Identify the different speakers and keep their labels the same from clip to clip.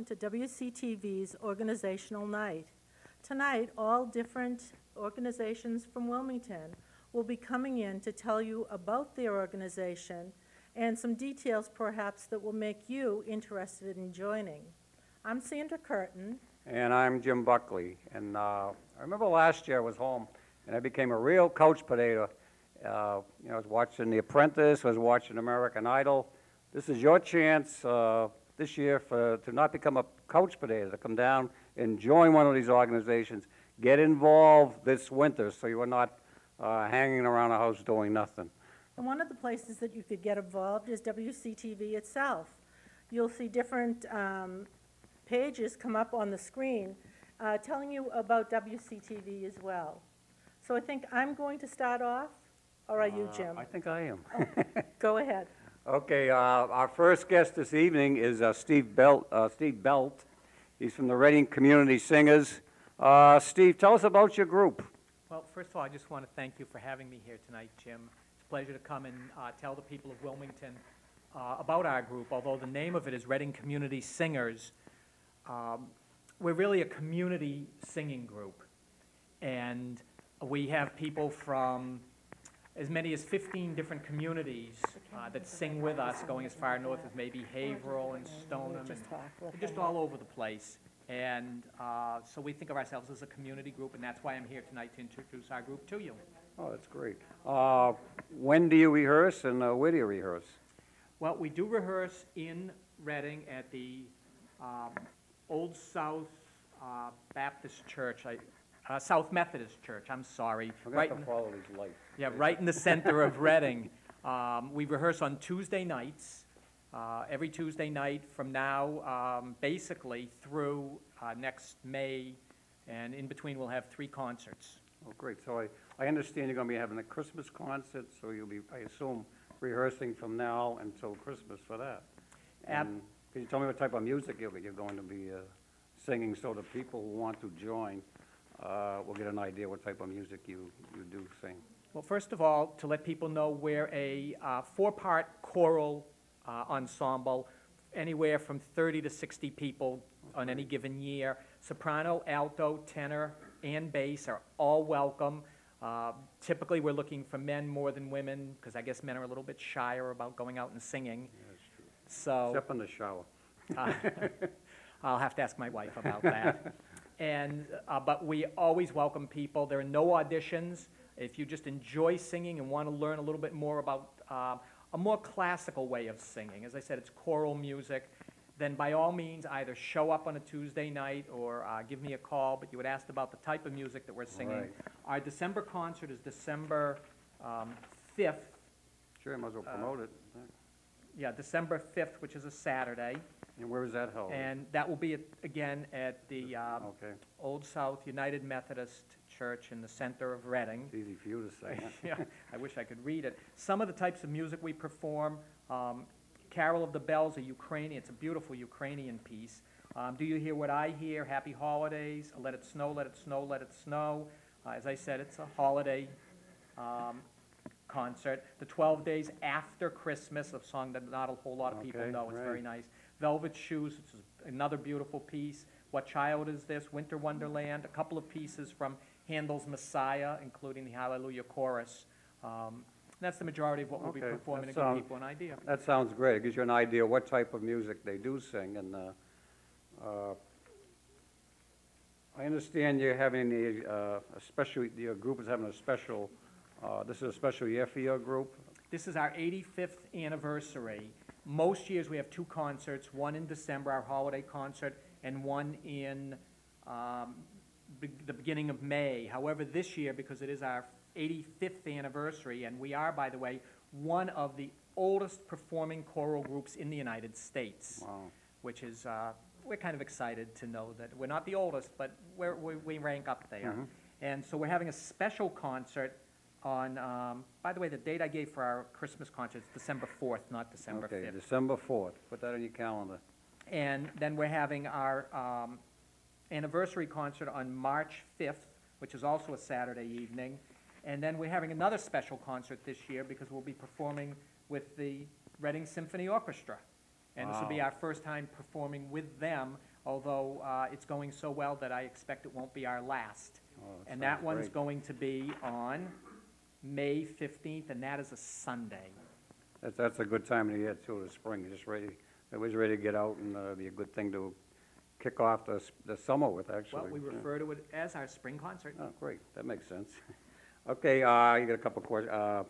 Speaker 1: welcome to WCTV's Organizational Night. Tonight, all different organizations from Wilmington will be coming in to tell you about their organization and some details perhaps that will make you interested in joining. I'm Sandra Curtin.
Speaker 2: And I'm Jim Buckley. And I remember last year I was home and I became a real couch potato. I was watching The Apprentice, I was watching American Idol. This is your chance this year to not become a couch potato, to come down and join one of these organizations. Get involved this winter so you are not hanging around the house doing nothing.
Speaker 1: And one of the places that you could get involved is WCTV itself. You'll see different pages come up on the screen telling you about WCTV as well. So I think I'm going to start off, or are you, Jim?
Speaker 2: I think I am.
Speaker 1: Oh, go ahead.
Speaker 2: Okay, our first guest this evening is Steve Belt. He's from the Reading Community Singers. Steve, tell us about your group.
Speaker 3: Well, first of all, I just want to thank you for having me here tonight, Jim. It's a pleasure to come and tell the people of Wilmington about our group. Although the name of it is Reading Community Singers, we're really a community singing group. And we have people from as many as 15 different communities that sing with us, going as far north as maybe Haverhill and Stoneham, and just all over the place. And so we think of ourselves as a community group, and that's why I'm here tonight to introduce our group to you.
Speaker 2: Oh, that's great. When do you rehearse, and where do you rehearse?
Speaker 3: Well, we do rehearse in Reading at the Old South Baptist Church, South Methodist Church, I'm sorry.
Speaker 2: I'm going to have to follow these lights.
Speaker 3: Yeah, right in the center of Reading. We rehearse on Tuesday nights, every Tuesday night from now, basically through next May, and in between we'll have 3 concerts.
Speaker 2: Oh, great. So I understand you're going to be having a Christmas concert, so you'll be, I assume, rehearsing from now until Christmas for that. And can you tell me what type of music you're going to be singing so the people who want to join will get an idea what type of music you do sing?
Speaker 3: Well, first of all, to let people know, we're a 4-part choral ensemble, anywhere from 30 to 60 people on any given year. Soprano, alto, tenor, and bass are all welcome. Typically, we're looking for men more than women, because I guess men are a little bit shyer about going out and singing.
Speaker 2: Yeah, that's true.
Speaker 3: So,
Speaker 2: except in the shower.
Speaker 3: I'll have to ask my wife about that. And, but we always welcome people. There are no auditions. If you just enjoy singing and want to learn a little bit more about a more classical way of singing, as I said, it's choral music, then by all means either show up on a Tuesday night or give me a call. But you had asked about the type of music that we're singing.
Speaker 2: Right.
Speaker 3: Our December concert is December 5th.
Speaker 2: Sure, I might as well promote it.
Speaker 3: Yeah, December 5th, which is a Saturday.
Speaker 2: And where is that held?
Speaker 3: And that will be, again, at the
Speaker 2: Okay.
Speaker 3: Old South United Methodist Church in the center of Reading.
Speaker 2: It's easy for you to say.
Speaker 3: Yeah, I wish I could read it. Some of the types of music we perform, Carol of the Bells, a Ukrainian, it's a beautiful Ukrainian piece. Do You Hear What I Hear? Happy Holidays, Let It Snow, Let It Snow, Let It Snow. As I said, it's a holiday concert. The 12 Days After Christmas, a song that not a whole lot of people know. It's very nice. Velvet Shoes, which is another beautiful piece. What Child Is This? Winter Wonderland. A couple of pieces from Handel's Messiah, including the Hallelujah Chorus. That's the majority of what we'll be performing to give people an idea.
Speaker 2: That sounds great. It gives you an idea what type of music they do sing. And I understand you're having your group is having a special, this is a special year for your group?
Speaker 3: This is our 85th anniversary. Most years we have 2 concerts, one in December, our holiday concert, and one in the beginning of May. However, this year, because it is our 85th anniversary, and we are, by the way, one of the oldest performing choral groups in the United States, which is, we're kind of excited to know that we're not the oldest, but we rank up there. And so we're having a special concert on, by the way, the date I gave for our Christmas concert is December 4th, not December 5th.
Speaker 2: Okay, December 4th. Put that on your calendar.
Speaker 3: And then we're having our anniversary concert on March 5th, which is also a Saturday evening. And then we're having another special concert this year because we'll be performing with the Reading Symphony Orchestra. And this will be our first time performing with them although it's going so well that I expect it won't be our last.
Speaker 2: Oh, that
Speaker 3: And that
Speaker 2: sounds
Speaker 3: one's
Speaker 2: great.
Speaker 3: going to be on May 15th, and that is a Sunday.
Speaker 2: That's a good time of the year too, the spring, just ready, everybody's ready to get out, and be a good thing to kick off the summer with, actually.
Speaker 3: Well, we
Speaker 2: Yeah.
Speaker 3: refer to it as our spring concert.
Speaker 2: Oh, great, that makes sense. Okay, you got a couple questions.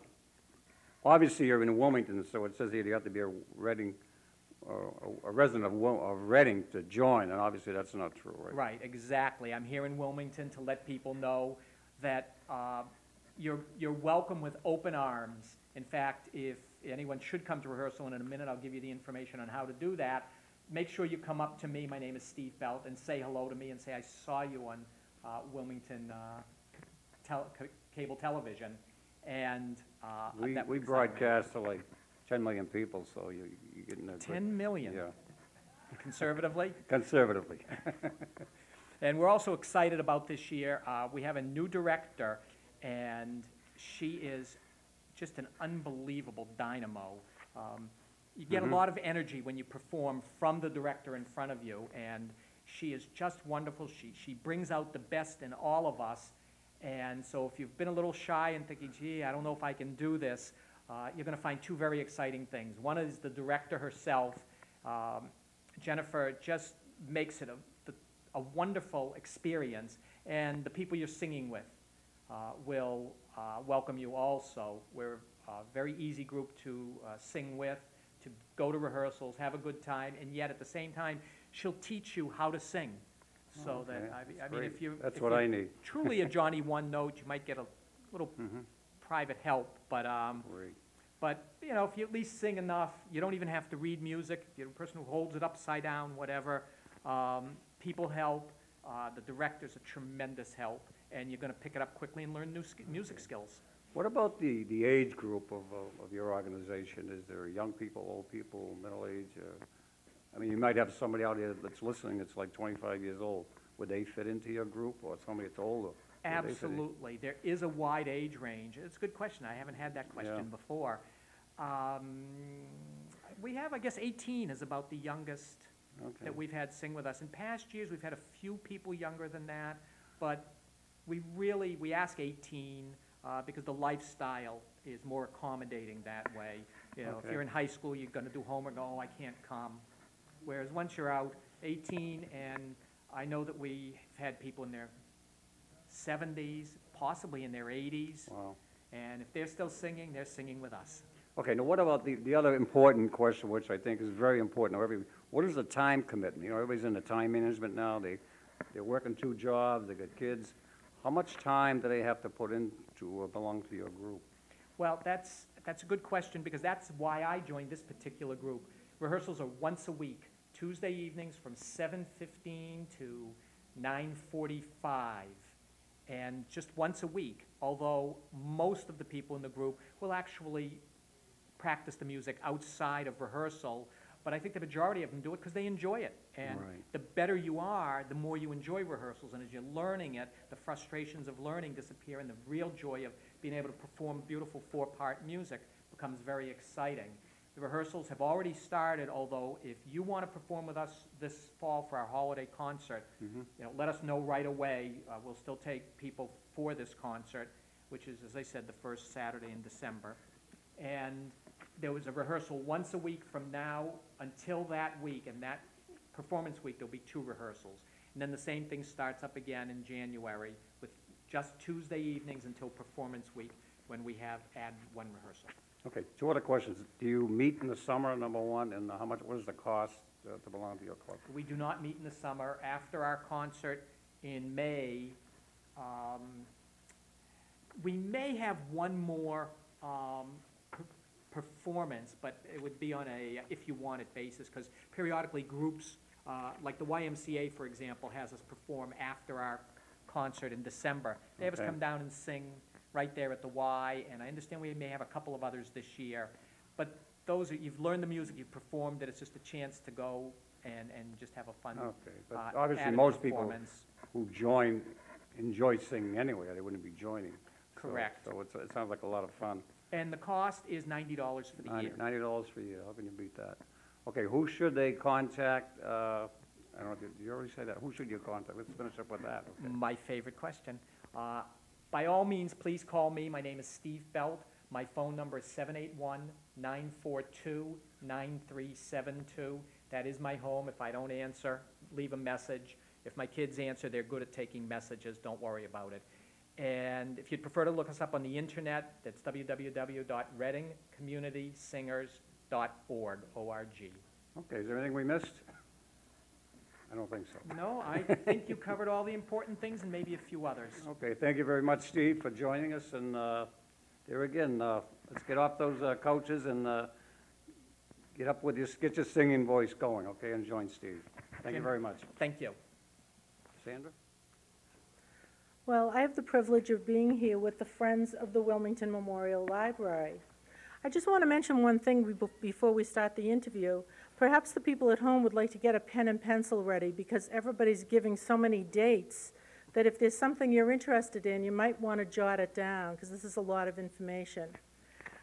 Speaker 2: Obviously, you're in Wilmington, so it says here you have to be a Reading, a resident of Reading to join, and obviously that's not true, right?
Speaker 3: Right, exactly. I'm here in Wilmington to let people know that you're welcome with open arms. In fact, if anyone should come to rehearsal, and in a minute I'll give you the information on how to do that, make sure you come up to me, my name is Steve Belt, and say hello to me and say, I saw you on Wilmington cable television, and
Speaker 2: We
Speaker 3: that would excite me.
Speaker 2: broadcast to like 10 million people, so you're getting a good.
Speaker 3: 10 million,
Speaker 2: Yeah,
Speaker 3: conservatively.
Speaker 2: conservatively.
Speaker 3: And we're also excited about this year. We have a new director, and she is just an unbelievable dynamo. You get a lot of energy when you perform from the director in front of you, and she is just wonderful. She brings out the best in all of us. And so if you've been a little shy and thinking, gee, I don't know if I can do this, you're going to find two very exciting things. One is the director herself. Jennifer just makes it a wonderful experience, and the people you're singing with will welcome you also. We're a very easy group to sing with, to go to rehearsals, have a good time, and yet at the same time, she'll teach you how to sing. So
Speaker 2: Okay,
Speaker 3: that, I
Speaker 2: that's
Speaker 3: mean,
Speaker 2: great.
Speaker 3: if you
Speaker 2: That's
Speaker 3: if
Speaker 2: what
Speaker 3: you're
Speaker 2: I need.
Speaker 3: truly a Johnny one note, you might get a little private help, but
Speaker 2: Great.
Speaker 3: but, you know, if you at least sing enough, you don't even have to read music. If you're a person who holds it upside down, whatever, people help. The director's a tremendous help, and you're going to pick it up quickly and learn new music skills.
Speaker 2: What about the age group of your organization? Is there young people, old people, middle age? I mean, you might have somebody out here that's listening that's like 25 years old. Would they fit into your group, or somebody that's older? Would they fit in?
Speaker 3: Absolutely. There is a wide age range. It's a good question. I haven't had that question
Speaker 2: Yeah.
Speaker 3: before. We have, I guess, 18 is about the youngest
Speaker 2: Okay.
Speaker 3: that we've had sing with us. In past years, we've had a few people younger than that, but we ask 18 because the lifestyle is more accommodating that way. You know, if
Speaker 2: Okay.
Speaker 3: you're in high school, you're going to do homework, oh, I can't come. Whereas once you're out, 18, and I know that we've had people in their 70s, possibly in their 80s,
Speaker 2: Wow.
Speaker 3: and if they're still singing, they're singing with us.
Speaker 2: Okay, now what about the other important question, which I think is very important? What is the time commitment? You know, everybody's into time management now. They're working 2 jobs, they got kids. How much time do they have to put in to belong to your group?
Speaker 3: Well, that's a good question, because that's why I joined this particular group. Rehearsals are once a week, Tuesday evenings from 7:15 to 9:45, and just once a week, although most of the people in the group will actually practice the music outside of rehearsal, but I think the majority of them do it because they enjoy it. And
Speaker 2: Right.
Speaker 3: the better you are, the more you enjoy rehearsals, and as you're learning it, the frustrations of learning disappear, and the real joy of being able to perform beautiful 4-part music becomes very exciting. The rehearsals have already started, although if you want to perform with us this fall for our holiday concert, you know, let us know right away. We'll still take people for this concert, which is, as I said, the first Saturday in December. And there was a rehearsal once a week from now until that week, and that performance week, there'll be 2 rehearsals. And then the same thing starts up again in January with just Tuesday evenings until performance week, when we add 1 rehearsal.
Speaker 2: Okay, 2 other questions. Do you meet in the summer, number one, and what is the cost to belong to your club?
Speaker 3: We do not meet in the summer. After our concert in May, we may have one more performance, but it would be on a if-you-want-it basis, because periodically groups, like the YMCA, for example, has us perform after our concert in December. They have us
Speaker 2: Okay.
Speaker 3: come down and sing right there at the Y, and I understand we may have a couple of others this year. But those are, you've learned the music, you've performed it, it's just a chance to go and just have a fun
Speaker 2: Okay, but
Speaker 3: uh,
Speaker 2: obviously
Speaker 3: added
Speaker 2: most people
Speaker 3: performance.
Speaker 2: who join enjoy singing anyway, or they wouldn't be joining.
Speaker 3: Correct.
Speaker 2: So it sounds like a lot of fun.
Speaker 3: And the cost is $90 for the year.
Speaker 2: $90 for a year, how can you beat that? Okay, who should they contact I don't know, did you already say that? Who should you contact? Let's finish up with that, okay?
Speaker 3: My favorite question. By all means, please call me. My name is Steve Belt. My phone number is 781-942-9372. That is my home. If I don't answer, leave a message. If my kids answer, they're good at taking messages. Don't worry about it. And if you'd prefer to look us up on the internet, that's www.readingcommunitysingers.org, O-R-G.
Speaker 2: Okay, is there anything we missed? I don't think so.
Speaker 3: No, I think you covered all the important things and maybe a few others.
Speaker 2: Okay, thank you very much, Steve, for joining us, and there again, let's get off those couches and get your singing voice going, okay, and join Steve. Thank you very much.
Speaker 3: Thank you.
Speaker 2: Sandra?
Speaker 1: Well, I have the privilege of being here with the Friends of the Wilmington Memorial Library. I just want to mention one thing before we start the interview. Perhaps the people at home would like to get a pen and pencil ready because everybody's giving so many dates that if there's something you're interested in, you might want to jot it down because this is a lot of information.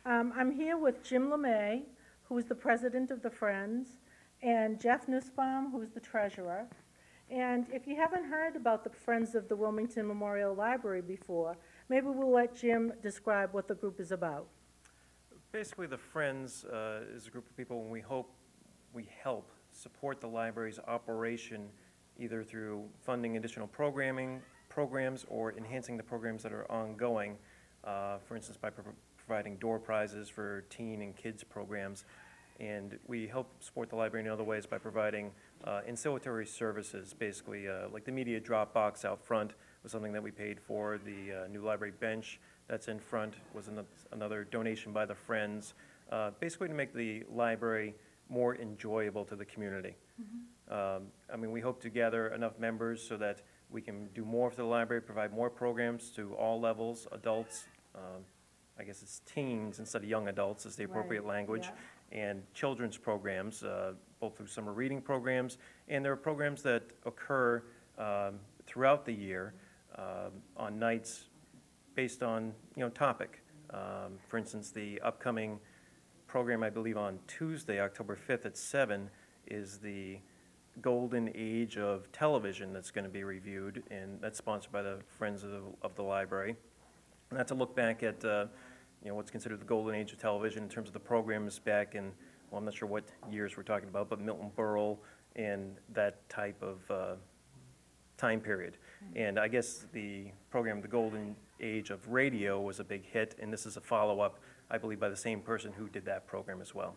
Speaker 1: I'm here with Jim LeMay, who is the president of the Friends, and Jeff Nussbaum, who is the treasurer. And if you haven't heard about the Friends of the Wilmington Memorial Library before, maybe we'll let Jim describe what the group is about.
Speaker 4: Basically, the Friends is a group of people and we help support the library's operation either through funding additional programs or enhancing the programs that are ongoing, for instance, by providing door prizes for teen and kids programs. And we help support the library in other ways by providing ancillary services, basically like the media drop box out front was something that we paid for. The new library bench that's in front was another donation by the Friends, basically to make the library more enjoyable to the community. I mean, we hope to gather enough members so that we can do more for the library, provide more programs to all levels, adults, I guess it's teens instead of young adults is the appropriate language,
Speaker 1: yeah.
Speaker 4: And children's programs, both through summer reading programs, and there are programs that occur throughout the year on nights based on, topic. For instance, the upcoming program, I believe on Tuesday, October 5th at 7, is the Golden Age of Television that's going to be reviewed, and that's sponsored by the Friends of the Library. And that's a look back at what's considered the golden age of television in terms of the programs back in, well, I'm not sure what years we're talking about, but Milton Berle and that type of time period. And I guess the program, the Golden Age of Radio, was a big hit, and this is a follow-up, I believe, by the same person who did that program as well.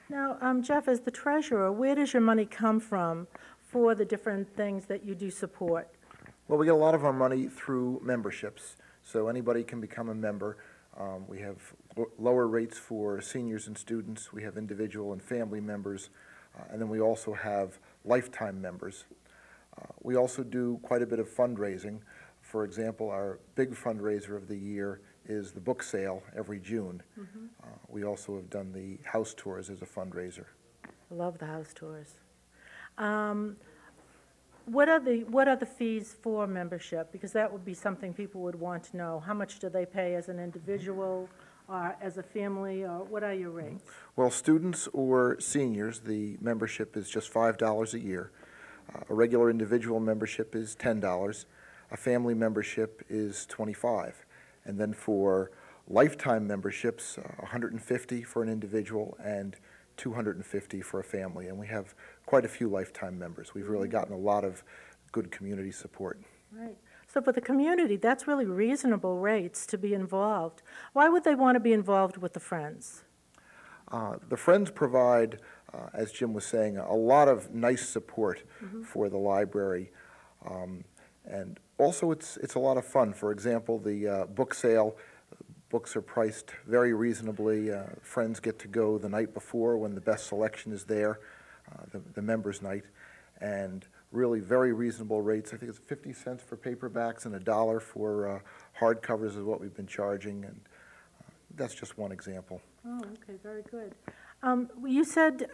Speaker 1: Now, Jeff, as the treasurer, where does your money come from for the different things that you do support?
Speaker 5: Well, we get a lot of our money through memberships, so anybody can become a member. We have lower rates for seniors and students. We have individual and family members, and then we also have lifetime members. We also do quite a bit of fundraising. For example, our big fundraiser of the year is the book sale every June. We also have done the house tours as a fundraiser.
Speaker 1: I love the house tours. What are the fees for membership? Because that would be something people would want to know. How much do they pay as an individual or as a family, or what are your rates?
Speaker 5: Well, students or seniors, the membership is just $5 a year. A regular individual membership is $10. A family membership is $25. And then for lifetime memberships, $150 for an individual and $250 for a family. And we have quite a few lifetime members. We've really gotten a lot of good community support.
Speaker 1: Right. So for the community, that's really reasonable rates to be involved. Why would they want to be involved with the Friends?
Speaker 5: The Friends provide, as Jim was saying, a lot of nice support for the library. And also it's a lot of fun. For example, the book sale, books are priced very reasonably. Friends get to go the night before when the best selection is there, the members' night, and really very reasonable rates. I think it's 50 cents for paperbacks and $1 for hardcovers is what we've been charging, and that's just one example.
Speaker 1: Oh, okay, very good. You said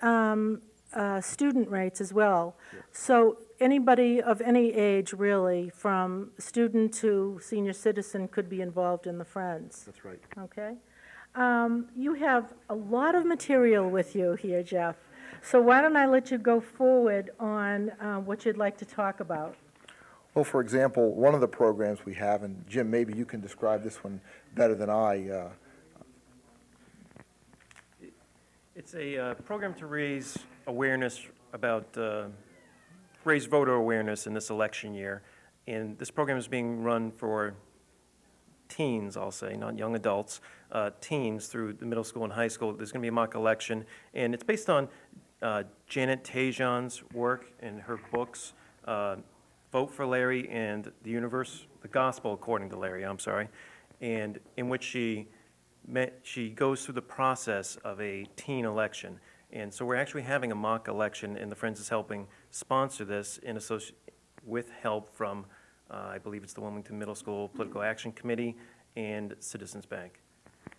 Speaker 1: student rates as well.
Speaker 5: Yeah.
Speaker 1: So anybody of any age, really, from student to senior citizen, could be involved in the Friends.
Speaker 5: That's right.
Speaker 1: Okay. You have a lot of material with you here, Jeff. So why don't I let you go forward on what you'd like to talk about?
Speaker 5: Well, for example, one of the programs we have, and Jim, maybe you can describe this one better than I.
Speaker 4: It's a program to raise awareness about, raise voter awareness in this election year. And this program is being run for teens, I'll say, not young adults, teens through the middle school and high school. There's going to be a mock election, and it's based on Janet Tajan's work and her books, Vote for Larry and the Universe, the Gospel According to Larry, I'm sorry, and in which she goes through the process of a teen election. And so we're actually having a mock election, and the Friends is helping sponsor this in with help from, I believe it's the Wilmington Middle School Political Action Committee and Citizens Bank.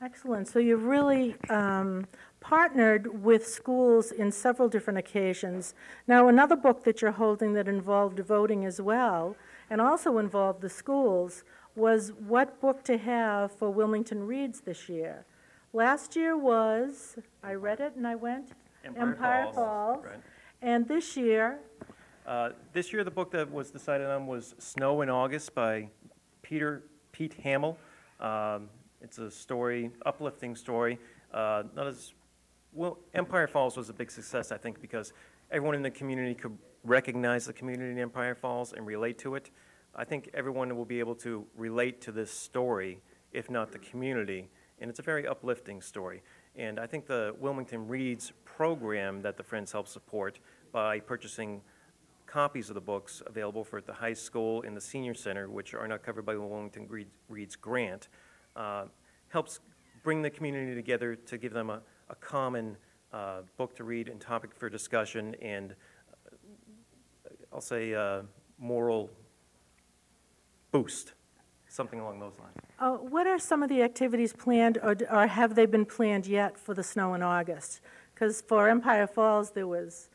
Speaker 1: Excellent. So you've really partnered with schools in several different occasions. Now, another book that you're holding that involved voting as well, and also involved the schools, was What Book to Have for Wilmington Reads this year. Last year was, I read it and I went, Empire Falls.
Speaker 4: Right.
Speaker 1: And this year,
Speaker 4: The book that was decided on was Snow in August by Pete Hamill. It's a story, uplifting story. Not as well. Empire Falls was a big success, I think, because everyone in the community could recognize the community in Empire Falls and relate to it. I think everyone will be able to relate to this story, if not the community, and it's a very uplifting story. And I think the Wilmington Reads program that the Friends help support by purchasing copies of the books available for the high school and the senior center, which are not covered by the Wilmington Reads grant, helps bring the community together to give them a common book to read and topic for discussion and, I'll say, moral boost, something along those lines.
Speaker 1: what are some of the activities planned, or have they been planned yet for the Snow in August? Because for Empire Falls, there was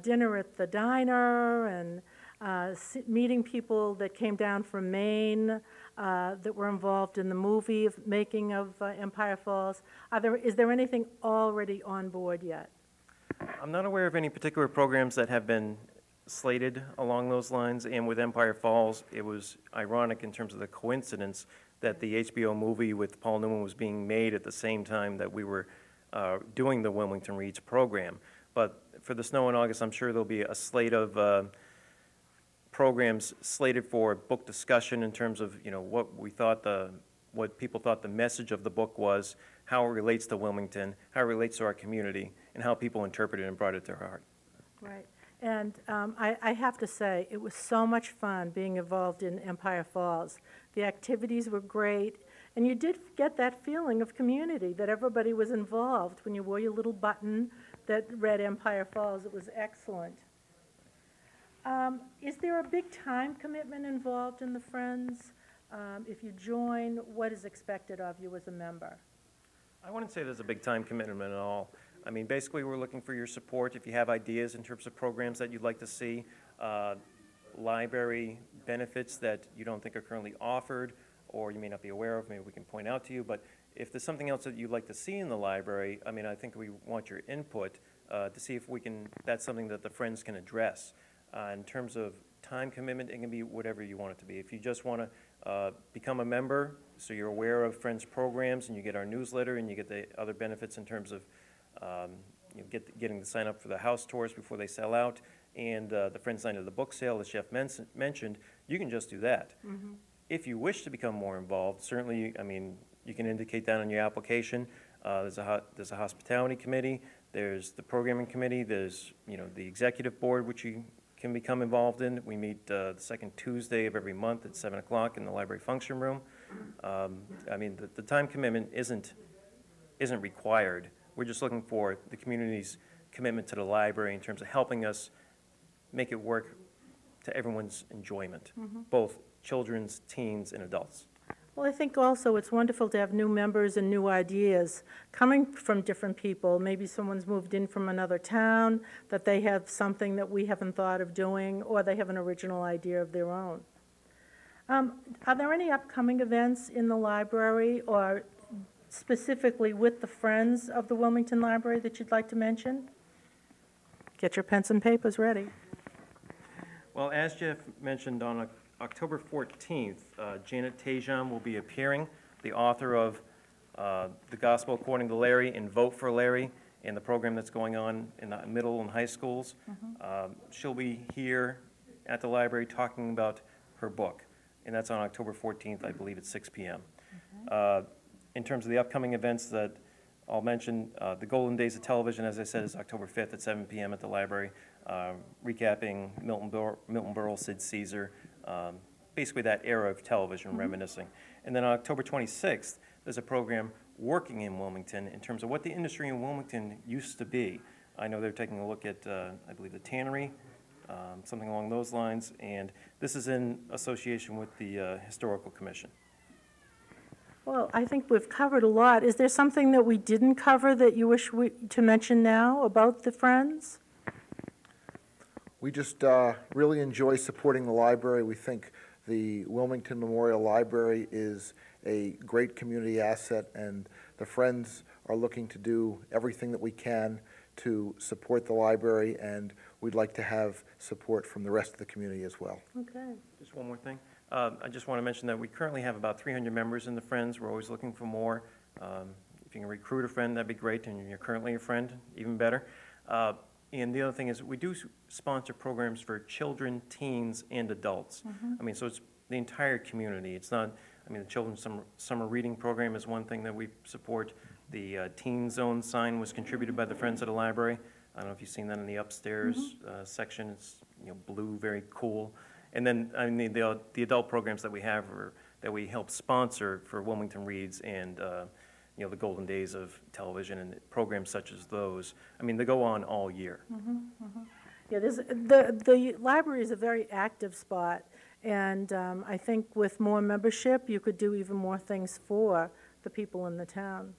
Speaker 1: dinner at the diner and meeting people that came down from Maine that were involved in the movie making of Empire Falls. Is there anything already on board yet?
Speaker 4: I'm not aware of any particular programs that have been slated along those lines, and with Empire Falls, it was ironic in terms of the coincidence that the HBO movie with Paul Newman was being made at the same time that we were doing the Wilmington Reads program. But for the Snow in August, I'm sure there'll be a slate of programs slated for book discussion in terms of, you know, what people thought the message of the book was, how it relates to Wilmington, how it relates to our community, and how people interpreted it and brought it to heart.
Speaker 1: Right. And I have to say, it was so much fun being involved in Empire Falls. The activities were great, and you did get that feeling of community, that everybody was involved. When you wore your little button that read Empire Falls, it was excellent. Is there a big time commitment involved in the Friends? If you join, what is expected of you as a member?
Speaker 4: I wouldn't say there's a big time commitment at all. I mean, basically, we're looking for your support. If you have ideas in terms of programs that you'd like to see, library benefits that you don't think are currently offered, or you may not be aware of, maybe we can point out to you. But if there's something else that you'd like to see in the library, I mean, I think we want your input to see if we can, that's something that the Friends can address. In terms of time commitment, it can be whatever you want it to be. If you just want to become a member, so you're aware of Friends programs, and you get our newsletter, and you get the other benefits in terms of getting to sign up for the house tours before they sell out, and the Friends Night of the Book Sale, as Jeff mentioned, you can just do that. Mm-hmm. If you wish to become more involved, certainly, I mean, you can indicate that on your application. There's a hospitality committee, there's the programming committee, there's, you know, the executive board, which you can become involved in. We meet the second Tuesday of every month at 7 o'clock in the library function room. I mean, the time commitment isn't required. We're just looking for the community's commitment to the library in terms of helping us make it work to everyone's enjoyment, both children's, teens, and adults.
Speaker 1: Well, I think also it's wonderful to have new members and new ideas coming from different people. Maybe someone's moved in from another town, that they have something that we haven't thought of doing, or they have an original idea of their own. Are there any upcoming events in the library, or specifically with the Friends of the Wilmington Library, that you'd like to mention? Get your pens and papers ready.
Speaker 4: Well, as Jeff mentioned, on October 14th, Janet Tejan will be appearing, the author of The Gospel According to Larry and Vote for Larry, and the program that's going on in the middle and high schools. She'll be here at the library talking about her book, and that's on October 14th, I believe, at 6 p.m. In terms of the upcoming events that I'll mention, the Golden Days of Television, as I said, is October 5th at 7 p.m. at the library, recapping Milton Berle, Sid Caesar, basically that era of television, reminiscing. And then on October 26th, there's a program working in Wilmington in terms of what the industry in Wilmington used to be. I know they're taking a look at, I believe, the tannery, something along those lines, and this is in association with the Historical Commission.
Speaker 1: Well, I think we've covered a lot. Is there something that we didn't cover that you wish to mention now about the Friends?
Speaker 5: We just really enjoy supporting the library. We think the Wilmington Memorial Library is a great community asset, and the Friends are looking to do everything that we can to support the library, and we'd like to have support from the rest of the community as well.
Speaker 1: Okay.
Speaker 4: Just one more thing. I just want to mention that we currently have about 300 members in the Friends. We're always looking for more. If you can recruit a friend, that'd be great, and you're currently a friend, even better. And the other thing is we do sponsor programs for children, teens, and adults. I mean, so it's the entire community. It's not, I mean, the Children's Summer Reading Program is one thing that we support. The Teen Zone sign was contributed by the Friends of the Library. I don't know if you've seen that in the upstairs section. It's, you know, blue, very cool. And then, I mean, the adult programs that we have are, that we help sponsor for Wilmington Reads and, you know, the Golden Days of Television and programs such as those. I mean, they go on all year.
Speaker 1: Yeah, the library is a very active spot, and I think with more membership, you could do even more things for the people in the town.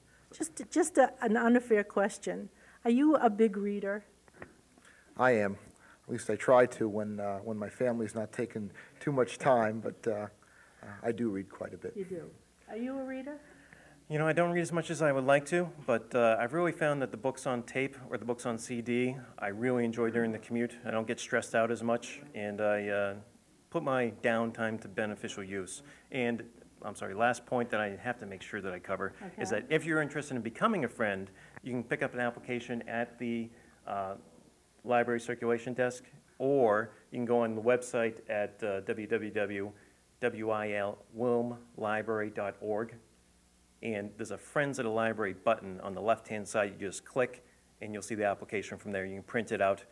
Speaker 1: Just an unfair question. Are you a big reader?
Speaker 5: I am. At least I try to when my family's not taking too much time, but I do read quite a bit.
Speaker 1: You do. Are you a reader?
Speaker 4: You know, I don't read as much as I would like to, but I've really found that the books on tape or the books on CD, I really enjoy during the commute. I don't get stressed out as much, and I put my downtime to beneficial use. And, I'm sorry, last point that I have to make sure that I cover is that if you're interested in becoming a friend, you can pick up an application at the library circulation desk, or you can go on the website at www.wilmlibrary.org, and there's a Friends of the Library button on the left-hand side. You just click, and you'll see the application from there. You can print it out,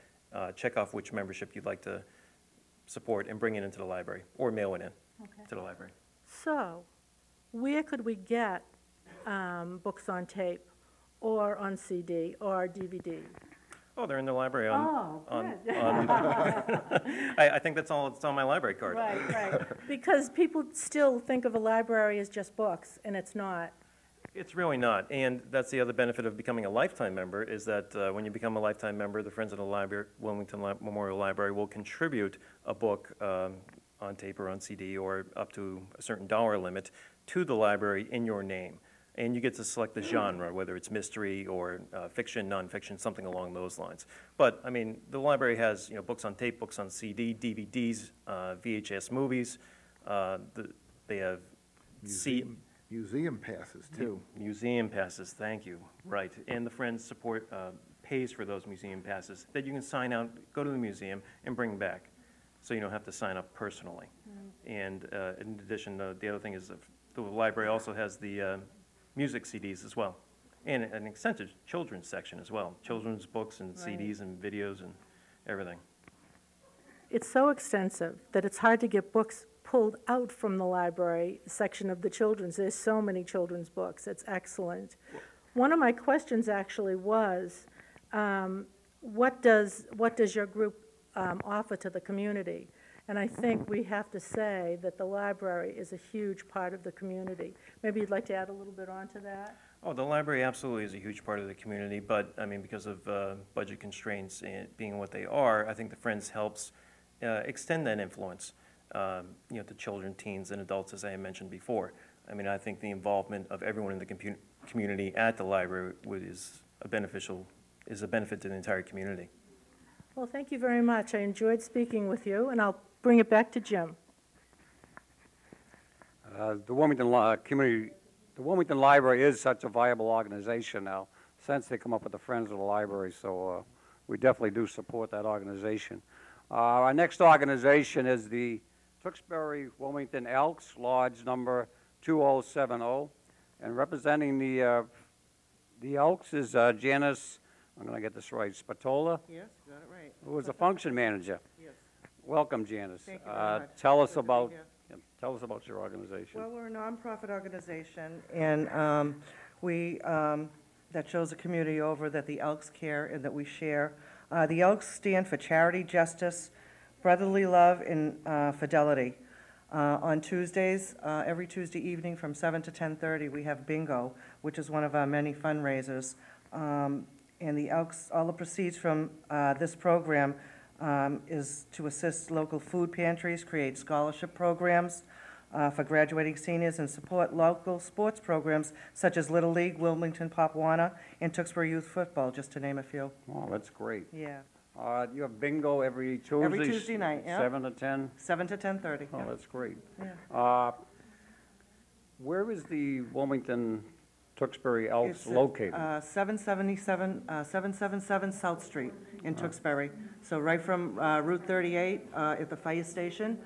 Speaker 4: check off which membership you'd like to support, and bring it into the library, or mail it in to the library.
Speaker 1: So, where could we get books on tape, or on CD, or DVD?
Speaker 4: Oh, they're in the library on,
Speaker 1: good.
Speaker 4: I think that's all, it's on my library card.
Speaker 1: Right. Because people still think of a library as just books, and it's not.
Speaker 4: It's really not, and that's the other benefit of becoming a lifetime member, is that when you become a lifetime member, the Friends of the Library, Wilmington Memorial Library will contribute a book on tape or on CD, or up to a certain dollar limit, to the library in your name. And you get to select the genre, whether it's mystery or fiction, nonfiction, something along those lines. But, I mean, the library has, you know, books on tape, books on CD, DVDs, VHS movies. They have
Speaker 5: Museum passes, too.
Speaker 4: Museum passes, thank you, right. And the Friends support pays for those museum passes that you can sign out, go to the museum, and bring back, so you don't have to sign up personally. And in addition, the other thing is the library also has the music CDs as well, and an extensive children's section as well, children's books and CDs and videos and everything.
Speaker 1: It's so extensive that it's hard to get books pulled out from the library section of the children's. There's so many children's books. It's excellent. One of my questions actually was, what does your group offer to the community? And I think we have to say that the library is a huge part of the community. Maybe you'd like to add a little bit onto that?
Speaker 4: Oh, the library absolutely is a huge part of the community, but, I mean, because of budget constraints and being what they are, I think the Friends helps extend that influence, you know, to children, teens, and adults, as I mentioned before. I mean, I think the involvement of everyone in the community at the library is a benefit to the entire community.
Speaker 1: Well, thank you very much. I enjoyed speaking with you, and I'll bring it back to Jim.
Speaker 2: The Wilmington Library is such a viable organization now, since they come up with the Friends of the Library, so we definitely do support that organization. Our next organization is the Tewksbury Wilmington Elks, Lodge number 2070, and representing the Elks is Janice, I'm going to get this right, Spatola,
Speaker 6: Yes, you got it right.
Speaker 2: who is the function manager.
Speaker 6: Yes.
Speaker 2: Welcome, Janice.
Speaker 6: Thank you very much.
Speaker 2: Tell us
Speaker 6: Good to be
Speaker 2: about,
Speaker 6: here.
Speaker 2: tell us about your organization.
Speaker 6: Well, we're a nonprofit organization, and that shows the community over that the Elks care and that we share. The Elks stand for charity, justice, brotherly love, and fidelity. On Tuesdays, every Tuesday evening from 7 to 10:30, we have bingo, which is one of our many fundraisers. And the Elks, all the proceeds from this program is to assist local food pantries, create scholarship programs for graduating seniors, and support local sports programs such as Little League, Wilmington Pop Warner, and Tewksbury Youth Football, just to name a few.
Speaker 2: Oh, that's great.
Speaker 6: Yeah,
Speaker 2: You have bingo every Tuesday?
Speaker 6: Every Tuesday night, yeah.
Speaker 2: 7 to 10?
Speaker 6: 7 to 10:30.
Speaker 2: Oh, that's great.
Speaker 6: Yeah.
Speaker 2: Where is the Wilmington Tewksbury Elks
Speaker 6: It's at,
Speaker 2: located?
Speaker 6: 777 South Street in Tewksbury. So right from Route 38 at the fire station,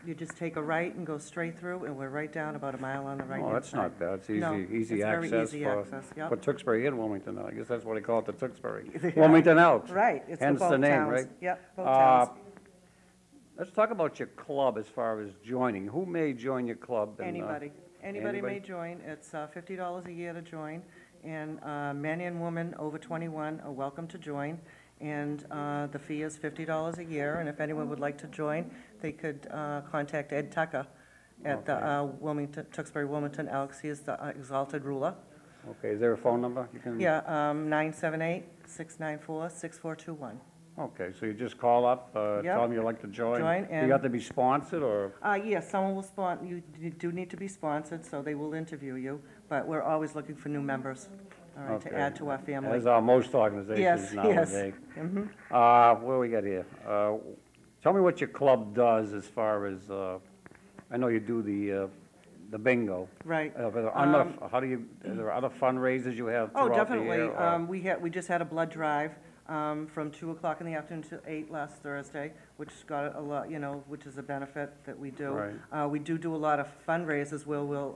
Speaker 6: you just take a right and go straight through, and we're right down about a mile on the right-hand side.
Speaker 2: Oh, that's not bad. It's
Speaker 6: No,
Speaker 2: easy
Speaker 6: it's very
Speaker 2: access
Speaker 6: easy
Speaker 2: for,
Speaker 6: access, yep.
Speaker 2: for Tewksbury and Wilmington. I guess that's what they call it, the Tewksbury.
Speaker 6: Yeah.
Speaker 2: Wilmington Elks.
Speaker 6: Right, it's for
Speaker 2: Hence
Speaker 6: both
Speaker 2: the name,
Speaker 6: towns.
Speaker 2: right?
Speaker 6: Yep, both
Speaker 2: Uh,
Speaker 6: towns.
Speaker 2: Let's talk about your club as far as joining. Who may join your club? and,
Speaker 6: Anybody may
Speaker 2: anybody?
Speaker 6: join. It's $50 a year to join, and men and women over 21 are welcome to join. And the fee is $50 a year, and if anyone would like to join, they could contact Ed Tucker at the Tewksbury Wilmington Elks. He is the exalted ruler.
Speaker 2: Okay, is there a phone number? You can.
Speaker 6: Yeah, 978-694-6421.
Speaker 2: Okay, so you just call up,
Speaker 6: Yep.
Speaker 2: tell them you'd like to join?
Speaker 6: Join,
Speaker 2: Do you
Speaker 6: and-
Speaker 2: have to be sponsored, or?
Speaker 6: Yes, someone will you do need to be sponsored, so they will interview you, but we're always looking for new members, all right, to
Speaker 2: Okay.
Speaker 6: add to our family.
Speaker 2: As are most organizations
Speaker 6: Yes,
Speaker 2: nowadays.
Speaker 6: Mhm.
Speaker 2: What do we got here? Tell me what your club does as far as, I know you do the bingo.
Speaker 6: Right.
Speaker 2: Are there are there other fundraisers you have
Speaker 6: Oh,
Speaker 2: throughout the
Speaker 6: definitely.
Speaker 2: year? or-
Speaker 6: We just had a blood drive from 2 o'clock in the afternoon to 8 last Thursday, which got a lot, which is a benefit that we do.
Speaker 2: Right.
Speaker 6: We do a lot of fundraisers where we'll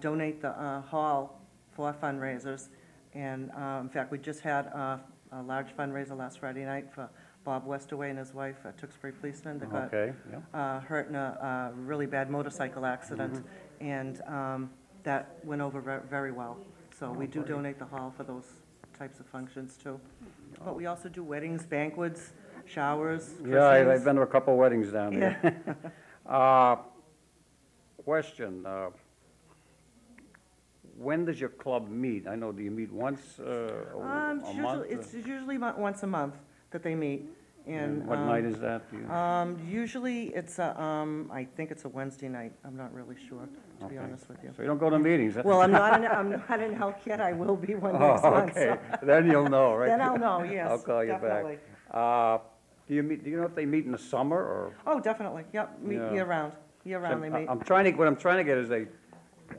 Speaker 6: donate the hall for fundraisers. And in fact, we just had a large fundraiser last Friday night for Bob Westerway and his wife, a Tewksbury policeman, that got
Speaker 2: Okay, yeah.
Speaker 6: hurt in a really bad motorcycle accident,
Speaker 2: Mm-hmm.
Speaker 6: and that went over very well. So we do donate the hall for those types of functions, too. But we also do weddings, banquets, showers,
Speaker 2: Yeah, I've
Speaker 6: christenings.
Speaker 2: been to a couple weddings down there. Question, when does your club meet? I know, do you meet once a month?
Speaker 6: It's usually about once a month that they meet, and.
Speaker 2: What night is that? Do you-
Speaker 6: Usually it's I think it's a Wednesday night. I'm not really sure, to be
Speaker 2: Okay.
Speaker 6: honest with you.
Speaker 2: So you don't go to meetings? huh?
Speaker 6: Well, I'm not in health yet. I will be one next
Speaker 2: Oh,
Speaker 6: month.
Speaker 2: okay,
Speaker 6: so-
Speaker 2: then you'll know, right?
Speaker 6: Then I'll know, yes.
Speaker 2: I'll call you
Speaker 6: definitely.
Speaker 2: back. Do you know if they meet in the summer, or?
Speaker 6: Oh, definitely, yep, meet
Speaker 2: Yeah.
Speaker 6: year-round, year-round they meet.
Speaker 2: What I'm trying to get is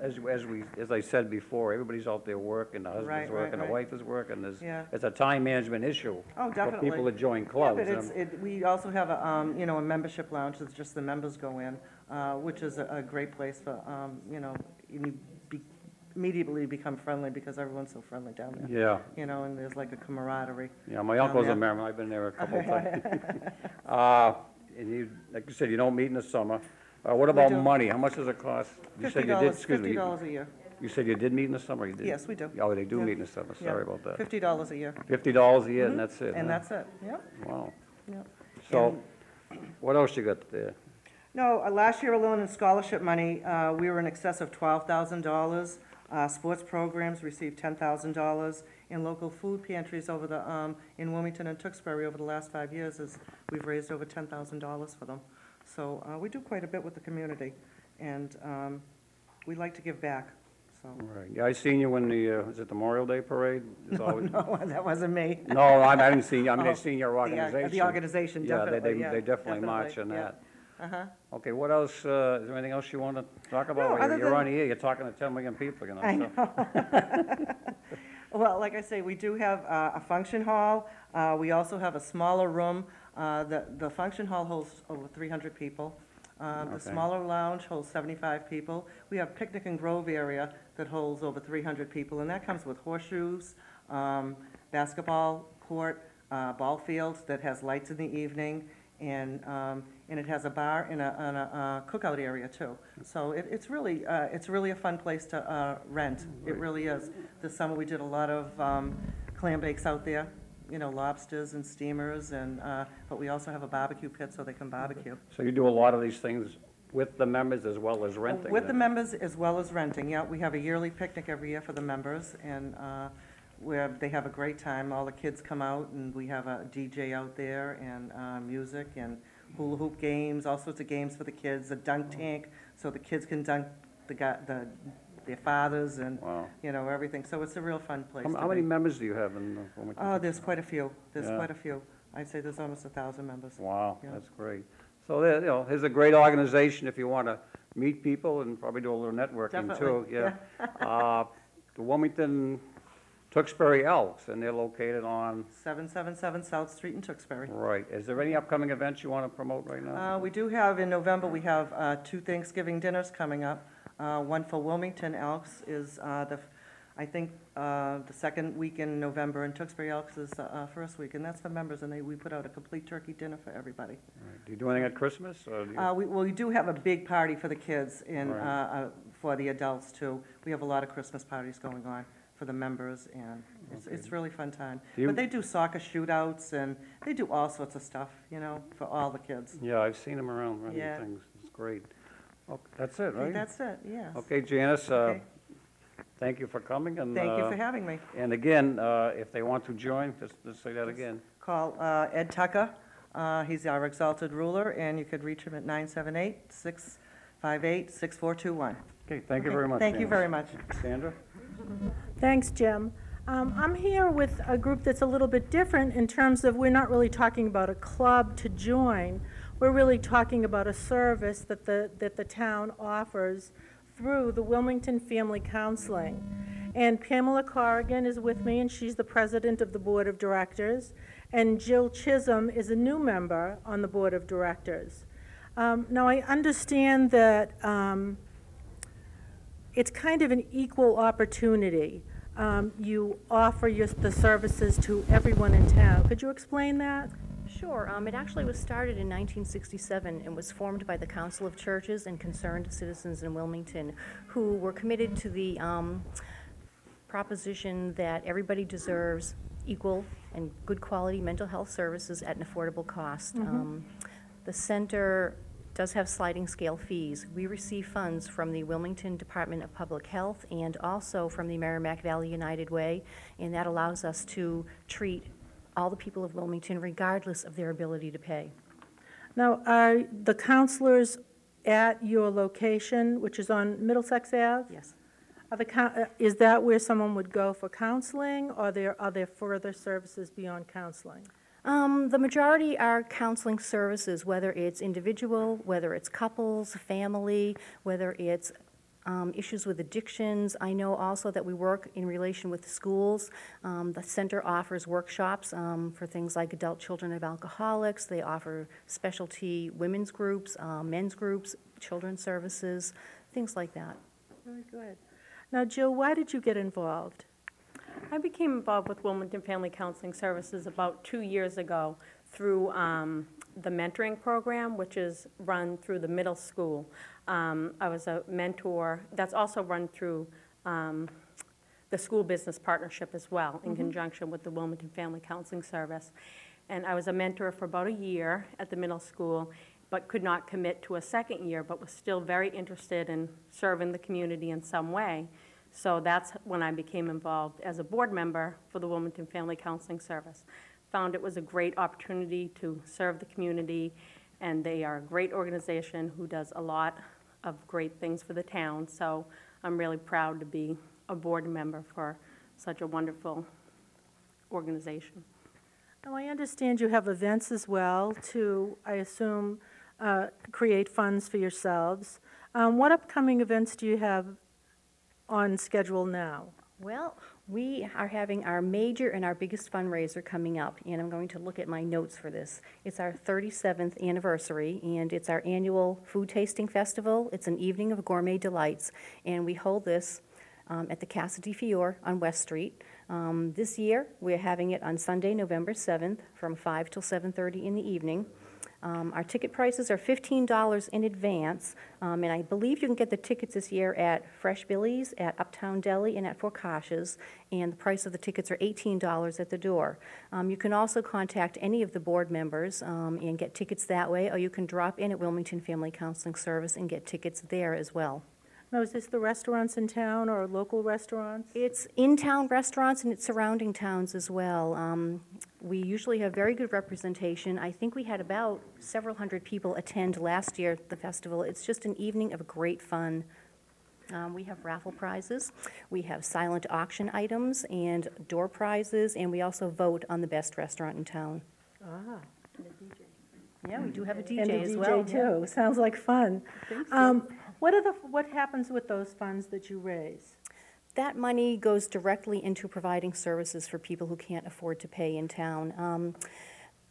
Speaker 2: as I said bebefore, everybody's out there working, the husband's
Speaker 6: Right,
Speaker 2: working, the
Speaker 6: right.
Speaker 2: wife is working,
Speaker 6: Yeah.
Speaker 2: it's a time management issue.
Speaker 6: Oh, definitely.
Speaker 2: For people that join
Speaker 6: Yeah,
Speaker 2: clubs.
Speaker 6: but
Speaker 2: and-
Speaker 6: we also have a membership lounge that's just the members go in, which is a great place for, you immediately become friendly because everyone's so friendly down there.
Speaker 2: Yeah,
Speaker 6: And there's like a camaraderie.
Speaker 2: yeah, my uncle's a
Speaker 6: there.
Speaker 2: member, I've been there a couple of times. And you, like you said, you don't meet in the summer. What about
Speaker 6: do.
Speaker 2: money? How much does it cost? You said you did, excuse me.
Speaker 6: $50 a year.
Speaker 2: You said you did meet in the summer, you did?
Speaker 6: Yes, we do.
Speaker 2: Oh, they do
Speaker 6: Yeah.
Speaker 2: meet in the summer,
Speaker 6: Yeah.
Speaker 2: sorry about that.
Speaker 6: $50 a year.
Speaker 2: $50 a year, and that's it,
Speaker 6: And
Speaker 2: huh?
Speaker 6: that's it, yep,
Speaker 2: Wow.
Speaker 6: yep.
Speaker 2: So, what else you got there?
Speaker 6: No, last year alone in scholarship money, we were in excess of $12,000. Sports programs received $10,000, and local food pantries in Wilmington and Tewksbury over the last 5 years we've raised over $10,000 for them. So we do quite a bit with the community, and we like to give back. so.
Speaker 2: Right, yeah, I seen you in the, is it the Memorial Day Parade? Is always-
Speaker 6: No, that wasn't me.
Speaker 2: No, I didn't see you, I mean, I
Speaker 6: Oh,
Speaker 2: seen your organization.
Speaker 6: The organization, definitely,
Speaker 2: Yeah, they definitely march in
Speaker 6: yeah.
Speaker 2: that.
Speaker 6: Uh-huh.
Speaker 2: Okay, what else, is there anything else you want to talk about?
Speaker 6: No,
Speaker 2: Well,
Speaker 6: other
Speaker 2: you're on
Speaker 6: than-
Speaker 2: the air, you're talking to 10 million people, you know.
Speaker 6: I
Speaker 2: so-
Speaker 6: know. Well, like I say, we do have a function hall. We also have a smaller room. The function hall holds over 300 people. The
Speaker 2: Okay.
Speaker 6: smaller lounge holds 75 people. We have picnic and grove area that holds over 300 people, and that comes with horseshoes, basketball court, ball fields that has lights in the evening, and it has a bar and a cookout area too. So it's really a fun place to rent. It really is. This summer, we did a lot of clam bakes out there, lobsters and steamers, but we also have a barbecue pit so they can barbecue.
Speaker 2: So you do a lot of these things with the members as well as renting?
Speaker 6: With the
Speaker 2: then?
Speaker 6: members as well as renting, yeah. We have a yearly picnic every year for the members, and where they have a great time. All the kids come out, and we have a DJ out there, and music, and hula hoop games, all sorts of games for the kids, a dunk tank, so the kids can dunk their fathers, and,
Speaker 2: Wow.
Speaker 6: everything. So it's a real fun place
Speaker 2: How
Speaker 6: to
Speaker 2: how many
Speaker 6: be.
Speaker 2: members do you have in the Wilmington?
Speaker 6: Oh, there's quite a few. There's
Speaker 2: Yeah.
Speaker 6: quite a few. I'd say there's almost 1,000 members.
Speaker 2: Wow,
Speaker 6: Yeah.
Speaker 2: that's great. So there, here's a great organization if you want to meet people and probably do a little networking too.
Speaker 6: Definitely,
Speaker 2: Yeah. The Wilmington Tewksbury Elks, and they're located on,
Speaker 6: 777 South Street in Tewksbury.
Speaker 2: right. Is there any upcoming events you want to promote right now?
Speaker 6: We do have, in November, we have 2 Thanksgiving dinners coming up. One for Wilmington Elks is I think, the second week in November, and Tewksbury Elks is the first week, and that's for members, and we put out a complete turkey dinner for everybody.
Speaker 2: Right. Do you do anything at Christmas? Or do you-
Speaker 6: We do have a big party for the kids and
Speaker 2: Right.
Speaker 6: for the adults, too. We have a lot of Christmas parties going on for the members, and it's a really fun time.
Speaker 2: Do you-
Speaker 6: But they do soccer shootouts, and they do all sorts of stuff, for all the kids.
Speaker 2: Yeah, I've seen them around running
Speaker 6: Yeah.
Speaker 2: things. It's great. Oh, that's it,
Speaker 6: Okay,
Speaker 2: right?
Speaker 6: that's it, yes.
Speaker 2: Okay, Janice,
Speaker 6: Okay.
Speaker 2: thank you for coming. And
Speaker 6: Thank you for having me.
Speaker 2: And again, if they want to join, just say that again.
Speaker 6: Call Ed Tucker. He's our exalted ruler, and you could reach him at 978-658-6421.
Speaker 2: Okay, thank you very much.
Speaker 6: Thank you
Speaker 2: Janice.
Speaker 6: very much.
Speaker 2: Sandra?
Speaker 1: Thanks, Jim. I'm here with a group that's a little bit different in terms of we're not really talking about a club to join. We're really talking about a service that the town offers through the Wilmington Family Counseling. And Pamela Corrigan is with me, and she's the president of the Board of Directors. And Jill Chisholm is a new member on the Board of Directors. Now, I understand that it's kind of an equal opportunity. You offer the services to everyone in town. Could you explain that?
Speaker 7: Sure. It actually was started in 1967 and was formed by the Council of Churches and Concerned Citizens in Wilmington, who were committed to the proposition that everybody deserves equal and good quality mental health services at an affordable cost. The center does have sliding scale fees. We receive funds from the Wilmington Department of Public Health and also from the Merrimack Valley United Way, and that allows us to treat all the people of Wilmington regardless of their ability to pay.
Speaker 1: Now, are the counselors at your location, which is on Middlesex Ave?
Speaker 7: Yes.
Speaker 1: Is that where someone would go for counseling, or are there further services beyond counseling?
Speaker 7: The majority are counseling services, whether it's individual, whether it's couples, family, whether it's issues with addictions. I know also that we work in relation with the schools. The center offers workshops for things like adult children of alcoholics. They offer specialty women's groups, men's groups, children's services, things like that.
Speaker 1: Very good. Now, Jill, why did you get involved?
Speaker 8: I became involved with Wilmington Family Counseling Services about 2 years ago through the mentoring program, which is run through the middle school. I was a mentor. That's also run through the school business partnership as well, in conjunction with the Wilmington Family Counseling Service. And I was a mentor for about a year at the middle school, but could not commit to a second year, but was still very interested in serving the community in some way. So that's when I became involved as a board member for the Wilmington Family Counseling Service. Found it was a great opportunity to serve the community, and they are a great organization who does a lot of great things for the town. So I'm really proud to be a board member for such a wonderful organization.
Speaker 1: Now, I understand you have events as well to, I assume, create funds for yourselves. What upcoming events do you have on schedule now?
Speaker 7: Well, we are having our major and our biggest fundraiser coming up, and I'm going to look at my notes for this. It's our 37th anniversary, and it's our annual food tasting festival. It's an evening of gourmet delights, and we hold this at the Casa di Fiore on West Street. This year, we're having it on Sunday, November 7th, from 5 till 7:30 in the evening. Our ticket prices are $15 in advance, and I believe you can get the tickets this year at Fresh Billy's, at Uptown Deli, and at Focaccia's, and the price of the tickets are $18 at the door. You can also contact any of the board members and get tickets that way, or you can drop in at Wilmington Family Counseling Service and get tickets there as well.
Speaker 1: Now, is this the restaurants in town or local restaurants?
Speaker 7: It's in-town restaurants and it's surrounding towns as well. We usually have very good representation. I think we had about several hundred people attend last year at the festival. It's just an evening of great fun. We have raffle prizes, we have silent auction items and door prizes, and we also vote on the best restaurant in town.
Speaker 1: Ah.
Speaker 7: Yeah, we do have a DJ
Speaker 1: And
Speaker 7: as
Speaker 1: a
Speaker 7: well.
Speaker 1: DJ too. Sounds like fun. What happens with those funds that you raise?
Speaker 7: That money goes directly into providing services for people who can't afford to pay in town.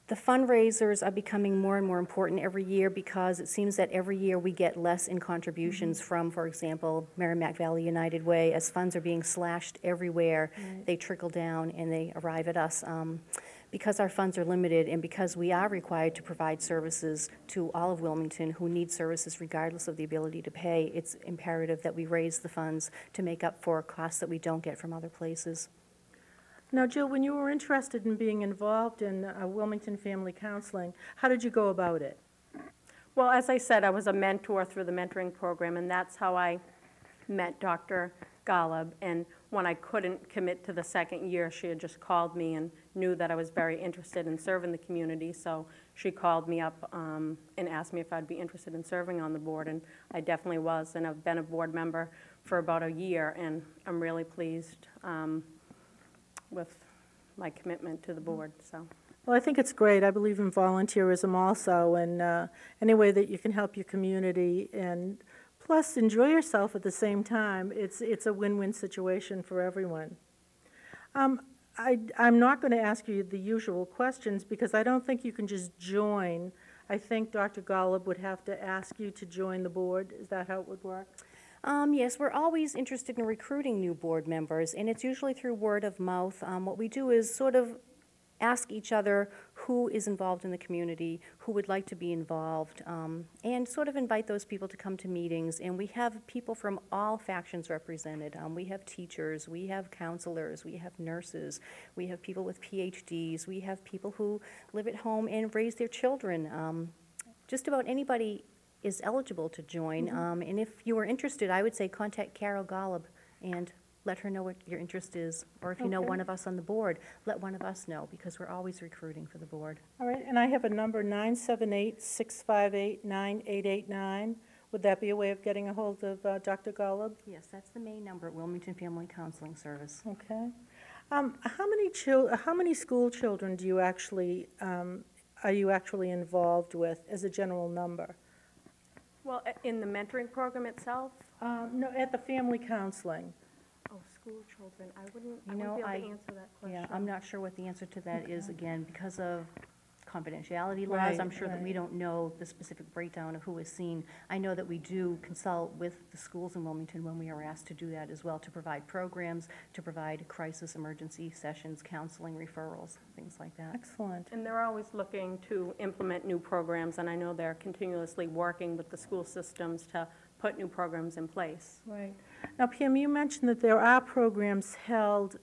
Speaker 7: The fundraisers are becoming more and more important every year because it seems that every year we get less in contributions from, for example, Merrimack Valley United Way. As funds are being slashed everywhere, they trickle down and they arrive at us. Because our funds are limited and because we are required to provide services to all of Wilmington who need services regardless of the ability to pay, it's imperative that we raise the funds to make up for costs that we don't get from other places.
Speaker 1: Now, Jill, when you were interested in being involved in Wilmington Family Counseling, how did you go about it?
Speaker 8: Well, as I said, I was a mentor through the mentoring program, and that's how I met Dr. Golub. And when I couldn't commit to the second year, she had just called me and knew that I was very interested in serving the community. So she called me up and asked me if I'd be interested in serving on the board, and I definitely was. And I've been a board member for about a year, and I'm really pleased with my commitment to the board. So.
Speaker 1: Well, I think it's great. I believe in volunteerism also, and any way that you can help your community and plus enjoy yourself at the same time, it's a win-win situation for everyone. I'm not going to ask you the usual questions because I don't think you can just join. I think Dr. Golub would have to ask you to join the board. Is that how it would work?
Speaker 7: Yes, we're always interested in recruiting new board members, and it's usually through word of mouth. What we do is sort of ask each other who is involved in the community, who would like to be involved, and sort of invite those people to come to meetings. And we have people from all factions represented. We have teachers, we have counselors, we have nurses, we have people with PhDs, we have people who live at home and raise their children. Just about anybody is eligible to join. And if you are interested, I would say contact Carol Golub and let her know what your interest is, or if you know one of us on the board, let one of us know, because we're always recruiting for the board.
Speaker 1: All right, and I have a number, 978-658-9889. Would that be a way of getting a hold of Dr. Golub?
Speaker 7: Yes, that's the main number at Wilmington Family Counseling Service.
Speaker 1: Okay. How many school children do you actually, are you actually involved with as a general number?
Speaker 8: Well, in the mentoring program itself?
Speaker 1: No, at the family counseling.
Speaker 8: Oh, school children, I wouldn't
Speaker 7: You
Speaker 8: be
Speaker 7: know,
Speaker 8: able to answer that question.
Speaker 7: Yeah, I'm not sure what the answer to that is, again, because of confidentiality laws.
Speaker 1: Right,
Speaker 7: I'm sure that we
Speaker 1: right.
Speaker 7: don't know the specific breakdown of who is seen. I know that we do consult with the schools in Wilmington when we are asked to do that as well, to provide programs, to provide crisis emergency sessions, counseling, referrals, things like that.
Speaker 1: Excellent.
Speaker 8: And they're always looking to implement new programs, and I know they're continuously working with the school systems to put new programs in place.
Speaker 1: Right. Now, Pam, you mentioned that there are programs held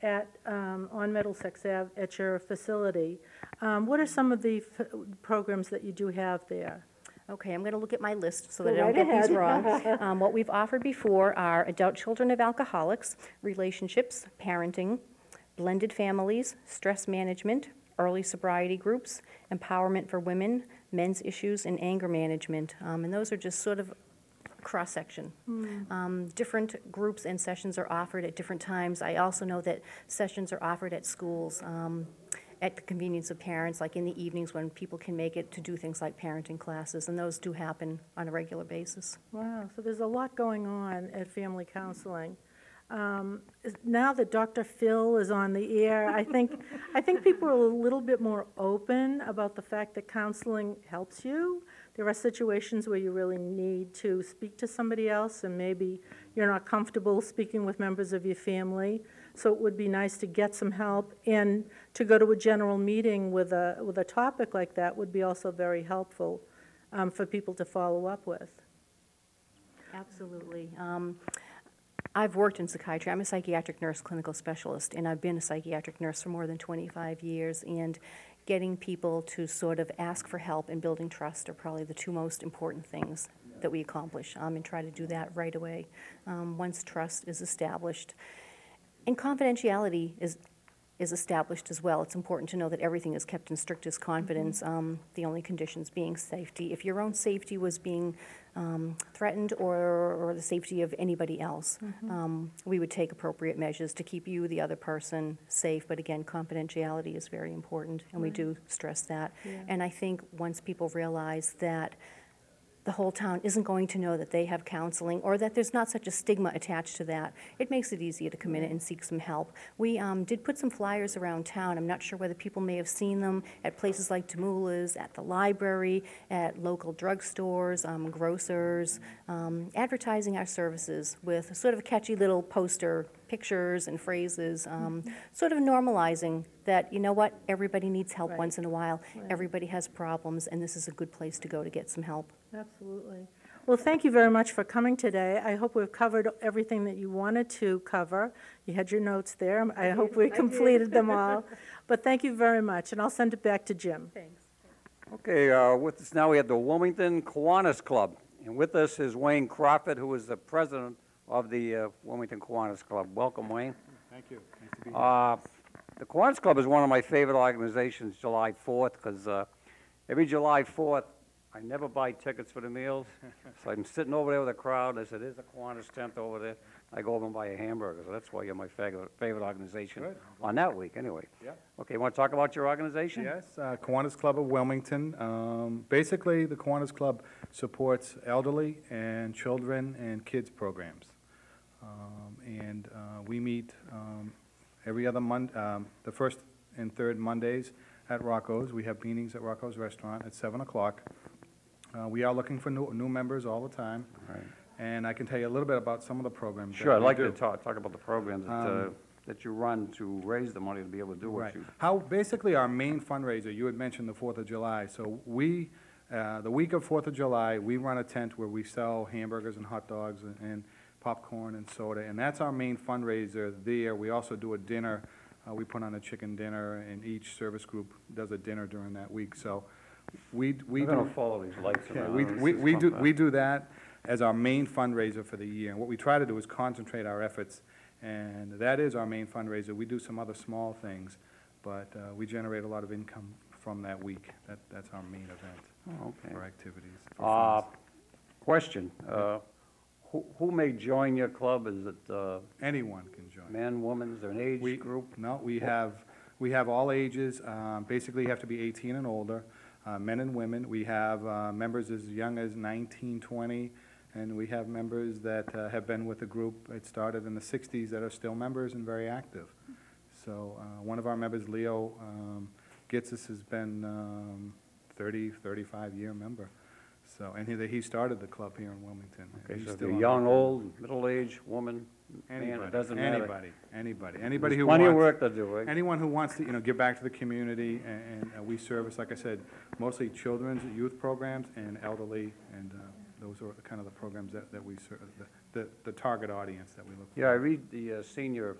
Speaker 1: at, on Middlesex Ave at your facility. What are some of the programs that you do have there?
Speaker 7: Okay, I'm going to look at my list so
Speaker 1: Go
Speaker 7: that I don't
Speaker 1: right
Speaker 7: get these
Speaker 1: ahead.
Speaker 7: wrong. What we've offered before are adult children of alcoholics, relationships, parenting, blended families, stress management, early sobriety groups, empowerment for women, men's issues, and anger management. And those are just sort of cross-section. Different groups and sessions are offered at different times. I also know that sessions are offered at schools, at the convenience of parents, like in the evenings when people can make it to do things like parenting classes, and those do happen on a regular basis.
Speaker 1: Wow, so there's a lot going on at family counseling. Now that Dr. Phil is on the air, I think people are a little bit more open about the fact that counseling helps you. There are situations where you really need to speak to somebody else, and maybe you're not comfortable speaking with members of your family. So it would be nice to get some help, and to go to a general meeting with a topic like that would be also very helpful for people to follow up with.
Speaker 7: Absolutely. I've worked in psychiatry. I'm a psychiatric nurse clinical specialist, and I've been a psychiatric nurse for more than 25 years, and getting people to sort of ask for help and building trust are probably the two most important things that we accomplish, and try to do that right away once trust is established. And confidentiality is established as well. It's important to know that everything is kept in strictest confidence, the only conditions being safety. If your own safety was being threatened, or the safety of anybody else, we would take appropriate measures to keep you, the other person, safe. But again, confidentiality is very important, and we do stress that.
Speaker 1: Yeah.
Speaker 7: And I think once people realize that the whole town isn't going to know that they have counseling, or that there's not such a stigma attached to that, it makes it easier to come in and seek some help. We did put some flyers around town. I'm not sure whether people may have seen them at places like Tamula's, at the library, at local drugstores, grocers, advertising our services with sort of a catchy little poster pictures and phrases, sort of normalizing that, you know what, everybody needs help
Speaker 1: Right.
Speaker 7: once in a while.
Speaker 1: Right.
Speaker 7: Everybody has problems, and this is a good place to go to get some help.
Speaker 1: Absolutely. Well, thank you very much for coming today. I hope we've covered everything that you wanted to cover. You had your notes there. I hope we completed them all. But thank you very much, and I'll send it back to Jim.
Speaker 8: Thanks.
Speaker 2: Okay, with us now we have the Wilmington Kiwanis Club. And with us is Wayne Crawford, who is the president of the Wilmington Kiwanis Club. Welcome, Wayne.
Speaker 9: Thank you. Nice to be here.
Speaker 2: The Kiwanis Club is one of my favorite organizations, July 4th, because every July 4th, I never buy tickets for the meals. So I'm sitting over there with a crowd. I said, there's a Kiwanis tent over there. I go over and buy a hamburger. So that's why you're my favorite organization
Speaker 9: Good.
Speaker 2: on that week, anyway.
Speaker 9: Yeah.
Speaker 2: Okay, you want to talk about your organization?
Speaker 9: Yes, Kiwanis Club of Wilmington. Basically, the Kiwanis Club supports elderly and children and kids programs. We meet every other the first and third Mondays at Rocco's. We have meetings at Rocco's Restaurant at 7 o'clock. We are looking for new members all the time.
Speaker 2: Right.
Speaker 9: And I can tell you a little bit about some of the programs.
Speaker 2: Sure,
Speaker 9: that
Speaker 2: I'd
Speaker 9: we
Speaker 2: like
Speaker 9: do.
Speaker 2: to talk about the programs that you run to raise the money to be able to do what
Speaker 9: Right.
Speaker 2: you...
Speaker 9: How, basically, our main fundraiser, you had mentioned the 4th of July. So we, the week of 4th of July, we run a tent where we sell hamburgers and hot dogs and popcorn and soda, and that's our main fundraiser there. We also do a dinner. We put on a chicken dinner, and each service group does a dinner during that week. So we
Speaker 2: We're going to follow these lights
Speaker 9: Yeah,
Speaker 2: around.
Speaker 9: we do that as our main fundraiser for the year. And what we try to do is concentrate our efforts, and that is our main fundraiser. We do some other small things, but we generate a lot of income from that week. That's our main event
Speaker 2: Okay.
Speaker 9: for activities. for friends.
Speaker 2: Question, who may join your club? Is it
Speaker 9: Anyone can join.
Speaker 2: men, women, is there an age
Speaker 9: We-
Speaker 2: group?
Speaker 9: No, we have all ages. Basically, you have to be 18 and older, men and women. We have members as young as 19, 20, and we have members that have been with the group. It started in the 60s that are still members and very active. So one of our members, Leo Gitzis, has been 35-year member. So, and he started the club here in Wilmington.
Speaker 2: Okay,
Speaker 9: He's
Speaker 2: so if
Speaker 9: still
Speaker 2: you're
Speaker 9: on
Speaker 2: young,
Speaker 9: the-
Speaker 2: old, middle-aged, woman, man,
Speaker 9: Anybody,
Speaker 2: it doesn't matter.
Speaker 9: anybody who
Speaker 2: Plenty of
Speaker 9: wants,
Speaker 2: work to do, right?
Speaker 9: anyone who wants to, give back to the community, and we service, like I said, mostly children's youth programs and elderly, and those are kind of the programs that we serve, the target audience that we look for.
Speaker 2: Yeah, I read the senior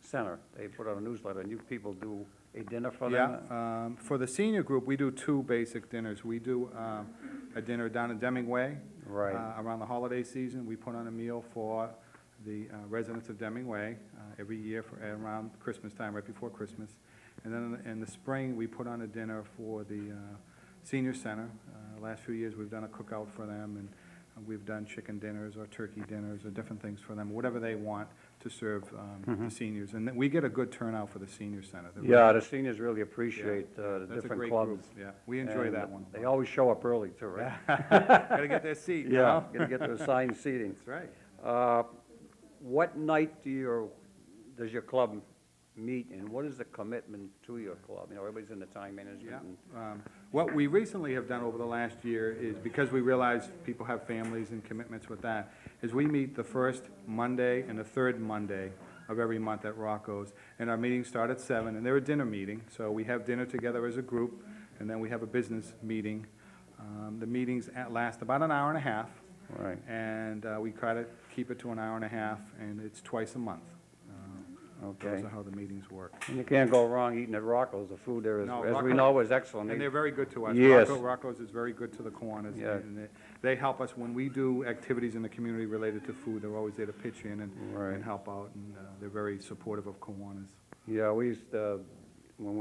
Speaker 2: center. They put out a newsletter, and you people do a dinner for them?
Speaker 9: Yeah, for the senior group, we do two basic dinners. We do a dinner down in Deming Way.
Speaker 2: Right.
Speaker 9: Around the holiday season, we put on a meal for the residents of Deming Way every year around Christmas time, right before Christmas. And then in the spring, we put on a dinner for the senior center. Last few years, we've done a cookout for them, and We've done chicken dinners or turkey dinners or different things for them, whatever they want to serve the seniors. And we get a good turnout for the senior center. They're
Speaker 2: Yeah,
Speaker 9: really-
Speaker 2: the seniors really appreciate the
Speaker 9: That's a
Speaker 2: different
Speaker 9: great
Speaker 2: clubs.
Speaker 9: group, yeah. We enjoy
Speaker 2: And
Speaker 9: that one.
Speaker 2: They always show up early too, right?
Speaker 9: Gotta get their seat, you
Speaker 2: Yeah,
Speaker 9: know?
Speaker 2: gotta get their assigned seating.
Speaker 9: That's right.
Speaker 2: What night does your club meet, and what is the commitment to your club? You know, everybody's in the time management.
Speaker 9: Yeah.
Speaker 2: and-
Speaker 9: What we recently have done over the last year is, because we realize people have families and commitments with that, is we meet the first Monday and the third Monday of every month at Rocco's. And our meetings start at 7, and they're a dinner meeting, so we have dinner together as a group, and then we have a business meeting. The meetings last about an hour and a half.
Speaker 2: Right.
Speaker 9: And we try to keep it to an hour and a half, and it's twice a month.
Speaker 2: Okay.
Speaker 9: Those are how the meetings work.
Speaker 2: And you can't go wrong eating at Rocco's. The food there,
Speaker 9: No,
Speaker 2: as we
Speaker 9: Rocco-
Speaker 2: know, is excellent.
Speaker 9: And they're very good to us.
Speaker 2: Yes.
Speaker 9: Rocco's is very good to the Kiwanis.
Speaker 2: Yeah.
Speaker 9: And they help us when we do activities in the community related to food. They're always there to pitch in
Speaker 2: Right.
Speaker 9: and help out, and they're very supportive of Kiwanis.
Speaker 2: Yeah, we used to, when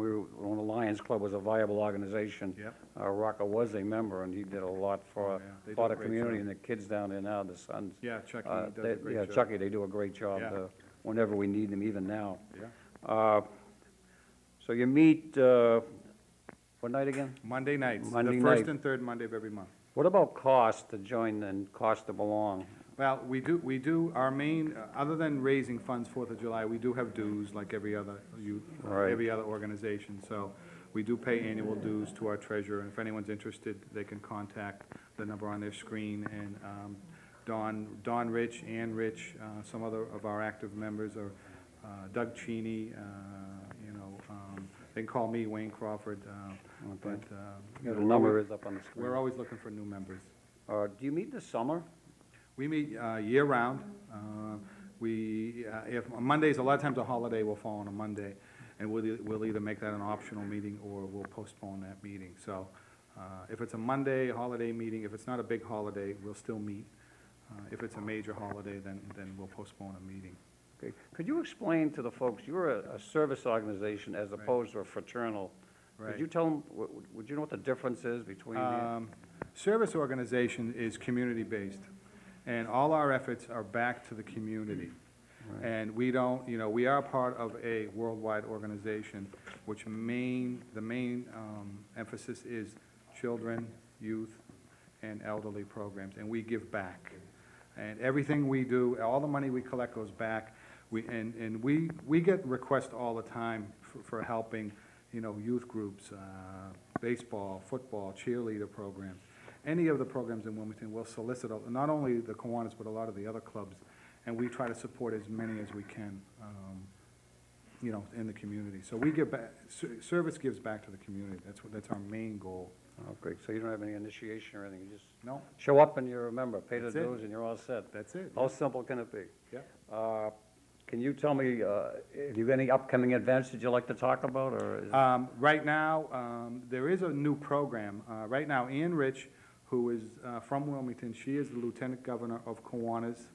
Speaker 2: the Lions Club was a viable organization,
Speaker 9: Yep.
Speaker 2: Rocco was a member, and he did a lot for,
Speaker 9: Oh, yeah. They do
Speaker 2: for
Speaker 9: a
Speaker 2: the
Speaker 9: great
Speaker 2: community
Speaker 9: job.
Speaker 2: and the kids down there now, the sons.
Speaker 9: Yeah, Chucky
Speaker 2: Uh,
Speaker 9: does
Speaker 2: they-
Speaker 9: a great
Speaker 2: Yeah,
Speaker 9: job.
Speaker 2: Chucky, they do a great job
Speaker 9: Yeah.
Speaker 2: whenever we need them, even now.
Speaker 9: Yeah.
Speaker 2: So you meet, what night again?
Speaker 9: Monday nights,
Speaker 2: Monday
Speaker 9: the first
Speaker 2: night.
Speaker 9: and third Monday of every month.
Speaker 2: What about cost to join and cost to belong?
Speaker 9: Well, we do, our main, other than raising funds 4th of July, we do have dues like every other youth,
Speaker 2: Right.
Speaker 9: every other organization. So we do pay annual dues to our treasurer, and if anyone's interested, they can contact the number on their screen. And Don Rich, Ann Rich, some other of our active members are Doug Cheney, they can call me, Wayne Crawford, but,
Speaker 2: Yeah, the number is up on the screen.
Speaker 9: we're always looking for new members.
Speaker 2: Do you meet in the summer?
Speaker 9: We meet year-round. If Monday's, a lot of times a holiday will fall on a Monday, and we'll either make that an optional meeting or we'll postpone that meeting. So if it's a Monday holiday meeting, if it's not a big holiday, we'll still meet. If it's a major holiday, then we'll postpone a meeting.
Speaker 2: Okay. Could you explain to the folks, you're a service organization as opposed to a fraternal.
Speaker 9: Right.
Speaker 2: Could you tell them, would you know what the difference is between the?
Speaker 9: Service organization is community-based, and all our efforts are back to the community.
Speaker 2: Right.
Speaker 9: And we don't, we are part of a worldwide organization, which the main emphasis is children, youth, and elderly programs, and we give back. And everything we do, all the money we collect goes back. We get requests all the time for helping, youth groups, baseball, football, cheerleader programs. Any of the programs in Wilmington will solicit, not only the Kiwanis, but a lot of the other clubs, and we try to support as many as we can, in the community. So we give back, service gives back to the community. That's our main goal.
Speaker 2: Oh, great. So you don't have any initiation or anything, you just
Speaker 9: No,
Speaker 2: show up and you're a member, pay the
Speaker 9: That's it.
Speaker 2: dues, and you're all set.
Speaker 9: that's it.
Speaker 2: How simple can it be?
Speaker 9: Yeah.
Speaker 2: Can you tell me, if you have any upcoming events that you'd like to talk about, or is?
Speaker 9: Right now, there is a new program. Right now, Ann Rich, who is from Wilmington, she is the Lieutenant Governor of Kiwanis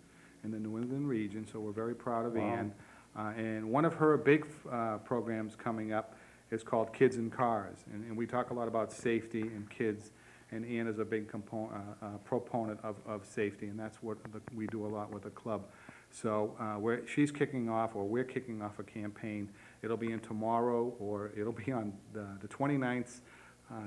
Speaker 9: in the New England region, so we're very proud of
Speaker 2: Wow.
Speaker 9: Ann. And one of her big programs coming up is called Kids in Cars. And we talk a lot about safety and kids, and Ann is a big proponent of safety, and that's what we do a lot with the club. So she's kicking off, or we're kicking off a campaign. It'll be in tomorrow, or it'll be on the 29th.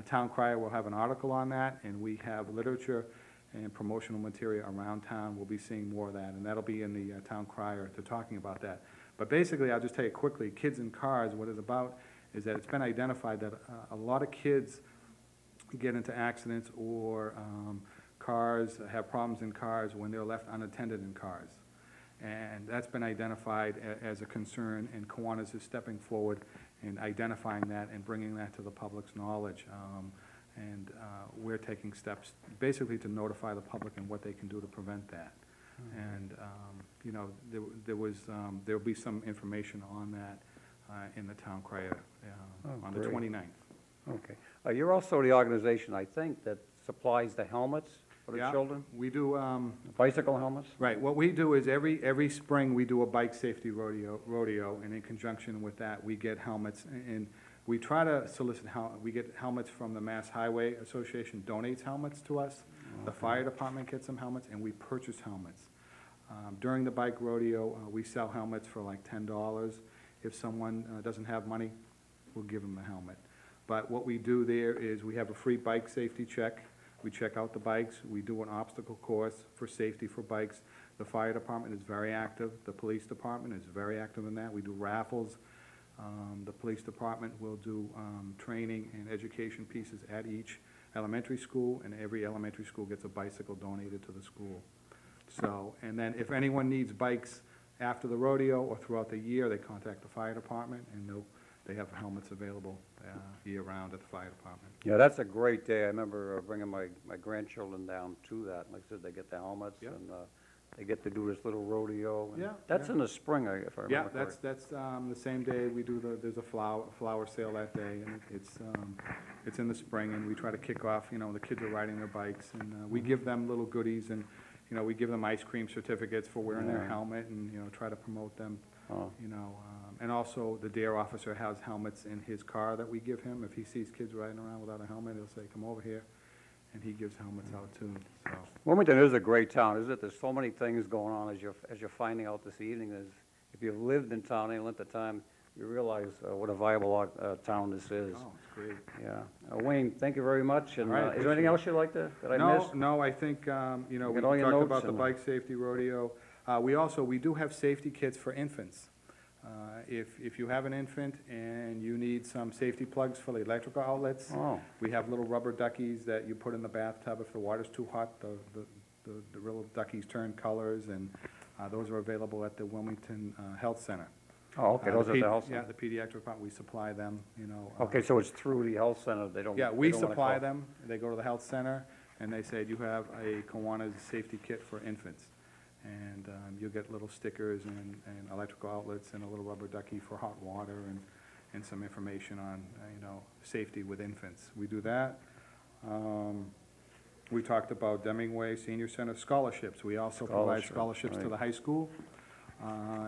Speaker 9: Town Crier will have an article on that, and we have literature and promotional material around town. We'll be seeing more of that, and that'll be in the Town Crier to talking about that. But basically, I'll just tell you quickly, Kids in Cars, what it's about is that it's been identified that a lot of kids get into accidents or cars, have problems in cars when they're left unattended in cars. And that's been identified as a concern, and Kiwanis is stepping forward and identifying that and bringing that to the public's knowledge. We're taking steps basically to notify the public and what they can do to prevent that. And, there'll be some information on that in the Town Crier on the
Speaker 2: great.
Speaker 9: 29th.
Speaker 2: Okay. You're also the organization, I think, that supplies the helmets for the
Speaker 9: Yeah,
Speaker 2: children?
Speaker 9: we do,
Speaker 2: Bicycle helmets?
Speaker 9: right, what we do is every spring, we do a bike safety rodeo, and in conjunction with that, we get helmets, and we try to solicit, we get helmets from the Mass Highway Association donates helmets to us. The fire department gets them helmets, and we purchase helmets. During the bike rodeo, we sell helmets for like $10. If someone doesn't have money, we'll give them the helmet. But what we do there is we have a free bike safety check. We check out the bikes. We do an obstacle course for safety for bikes. The fire department is very active. The police department is very active in that. We do raffles. The police department will do training and education pieces at each elementary school, and every elementary school gets a bicycle donated to the school. So, and then if anyone needs bikes after the rodeo or throughout the year, they contact the fire department, and they have helmets available year-round at the fire department.
Speaker 2: Yeah, that's a great day. I remember bringing my grandchildren down to that. Like I said, they get the helmets,
Speaker 9: Yeah.
Speaker 2: and they get to do this little rodeo. And
Speaker 9: Yeah,
Speaker 2: that's
Speaker 9: yeah.
Speaker 2: in the spring, if I remember
Speaker 9: Yeah,
Speaker 2: correctly.
Speaker 9: that's the same day we do there's a flower sale that day, and it's in the spring, and we try to kick off, the kids are riding their bikes, and we give them little goodies, and, we give them ice cream certificates for wearing their
Speaker 2: Yeah.
Speaker 9: helmet, and, try to promote them,
Speaker 2: Oh.
Speaker 9: and also the DARE officer has helmets in his car that we give him. If he sees kids riding around without a helmet, he'll say, come over here, and he gives helmets out too, so.
Speaker 2: Wilmington is a great town, isn't it? There's so many things going on, as you're finding out this evening. If you've lived in town any length of time, you realize what a viable town this is.
Speaker 9: Oh, it's great.
Speaker 2: Yeah. Wayne, thank you very much. And
Speaker 9: All right,
Speaker 2: is there anything else you'd like that I missed?
Speaker 9: No, I think, we
Speaker 2: get all your
Speaker 9: talked
Speaker 2: notes
Speaker 9: about the
Speaker 2: and-
Speaker 9: bike safety rodeo. We do have safety kits for infants. If you have an infant and you need some safety plugs for the electrical outlets,
Speaker 2: Oh.
Speaker 9: we have little rubber duckies that you put in the bathtub. If the water's too hot, the little duckies turn colors, and those are available at the Wilmington Health Center.
Speaker 2: Oh, okay, those are the health
Speaker 9: Yeah,
Speaker 2: center.
Speaker 9: the pediatric department, we supply them,
Speaker 2: Okay, so it's through the health center, they don't.
Speaker 9: Yeah,
Speaker 2: they
Speaker 9: we
Speaker 2: don't wanna
Speaker 9: supply
Speaker 2: call-
Speaker 9: them, they go to the health center, and they say, you have a Kiwanis safety kit for infants. And you'll get little stickers and electrical outlets and a little rubber ducky for hot water and some information on, safety with infants. We do that. We talked about Demingway Senior Center scholarships. We also provide scholarships to
Speaker 2: right.
Speaker 9: the high school.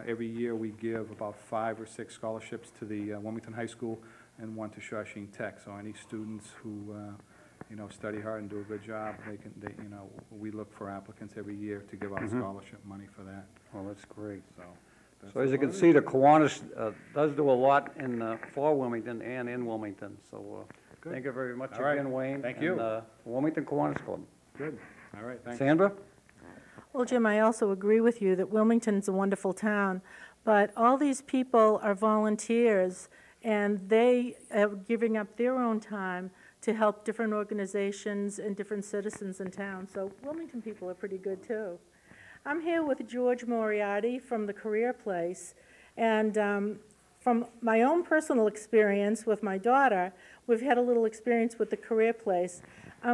Speaker 9: Every year, we give about 5 or 6 scholarships to the Wilmington High School and 1 to Shawshing Tech. So any students who, study hard and do a good job, we look for applicants every year to give out scholarship money for that.
Speaker 2: Oh, that's great.
Speaker 9: So, that's
Speaker 2: So as you can
Speaker 9: about it.
Speaker 2: see, the Kiwanis does do a lot for Wilmington and in Wilmington, so
Speaker 9: Good.
Speaker 2: thank you very much
Speaker 9: All right.
Speaker 2: again, Wayne.
Speaker 9: Thank you.
Speaker 2: And Wilmington Kiwanis Club.
Speaker 9: Good. All right, thanks.
Speaker 2: Sandra?
Speaker 1: Well, Jim, I also agree with you that Wilmington's a wonderful town, but all these people are volunteers, and they are giving up their own time to help different organizations and different citizens in town. So Wilmington people are pretty good, too. I'm here with George Moriarty from the Career Place, and from my own personal experience with my daughter, we've had a little experience with the Career Place.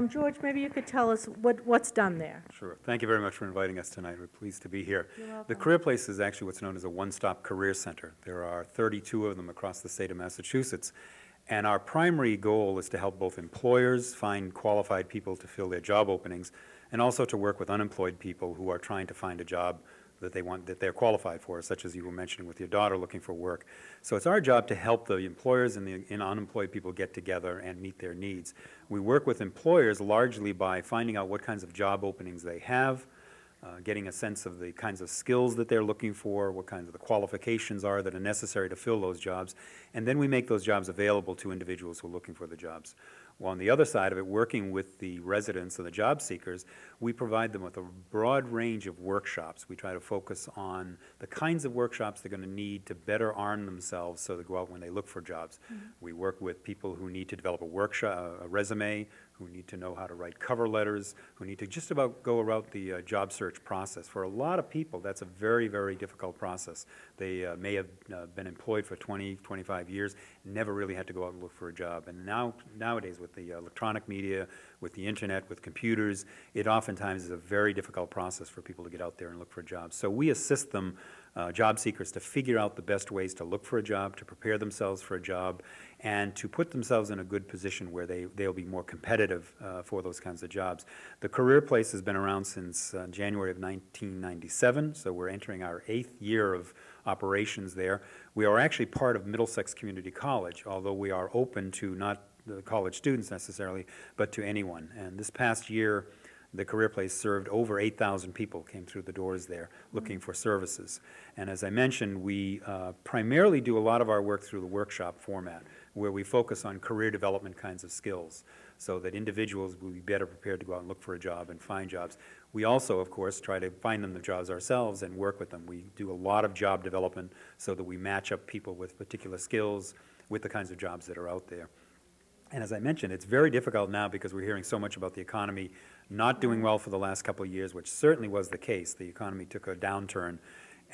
Speaker 1: George, maybe you could tell us what's done there.
Speaker 10: Sure. Thank you very much for inviting us tonight. We're pleased to be here.
Speaker 1: You're welcome.
Speaker 10: The Career Place is actually what's known as a one-stop career center. There are 32 of them across the state of Massachusetts, and our primary goal is to help both employers find qualified people to fill their job openings, and also to work with unemployed people who are trying to find a job that they're qualified for, such as you were mentioning with your daughter looking for work. So it's our job to help the employers and the unemployed people get together and meet their needs. We work with employers largely by finding out what kinds of job openings they have, getting a sense of the kinds of skills that they're looking for, what kinds of the qualifications are that are necessary to fill those jobs, and then we make those jobs available to individuals who are looking for the jobs. Well, on the other side of it, working with the residents and the job seekers, we provide them with a broad range of workshops. We try to focus on the kinds of workshops they're going to need to better arm themselves so they go out when they look for jobs. We work with people who need to develop a resume, who need to know how to write cover letters, who need to just about go around the job search process. For a lot of people, that's a very, very difficult process. They may have been employed for 20, 25 years, never really had to go out and look for a job. And nowadays, with the electronic media, with the internet, with computers, it oftentimes is a very difficult process for people to get out there and look for jobs. So we assist them, job seekers, to figure out the best ways to look for a job, to prepare themselves for a job, and to put themselves in a good position where they'll be more competitive for those kinds of jobs. The Career Place has been around since January of 1997, so we're entering our 8th year of operations there. We are actually part of Middlesex Community College, although we are open to not the college students necessarily, but to anyone. And this past year, the Career Place served over 8,000 people came through the doors there looking for services. And as I mentioned, we primarily do a lot of our work through the workshop format, where we focus on career development kinds of skills, so that individuals will be better prepared to go out and look for a job and find jobs. We also, of course, try to find them the jobs ourselves and work with them. We do a lot of job development so that we match up people with particular skills with the kinds of jobs that are out there. And as I mentioned, it's very difficult now because we're hearing so much about the economy not doing well for the last couple of years, which certainly was the case. The economy took a downturn,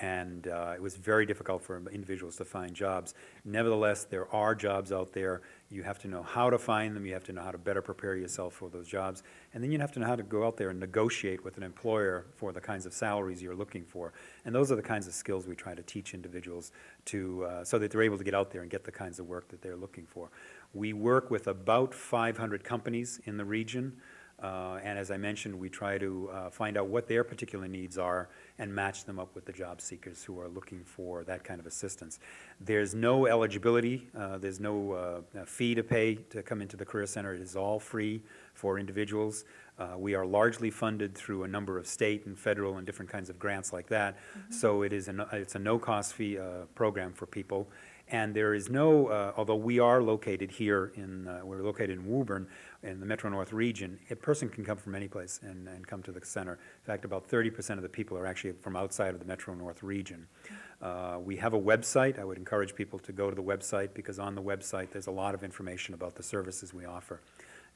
Speaker 10: and it was very difficult for individuals to find jobs. Nevertheless, there are jobs out there. You have to know how to find them. You have to know how to better prepare yourself for those jobs. And then you have to know how to go out there and negotiate with an employer for the kinds of salaries you're looking for. And those are the kinds of skills we try to teach individuals to, so that they're able to get out there and get the kinds of work that they're looking for. We work with about 500 companies in the region. And as I mentioned, we try to find out what their particular needs are and match them up with the job seekers who are looking for that kind of assistance. There's no eligibility, there's no fee to pay to come into the Career Center. It is all free for individuals. We are largely funded through a number of state and federal and different kinds of grants like that. So it's a no-cost fee program for people. And there is no, although we are located here we're located in Woburn, in the Metro North region, a person can come from any place and come to the center. In fact, about 30% of the people are actually from outside of the Metro North region. We have a website. I would encourage people to go to the website, because on the website there's a lot of information about the services we offer.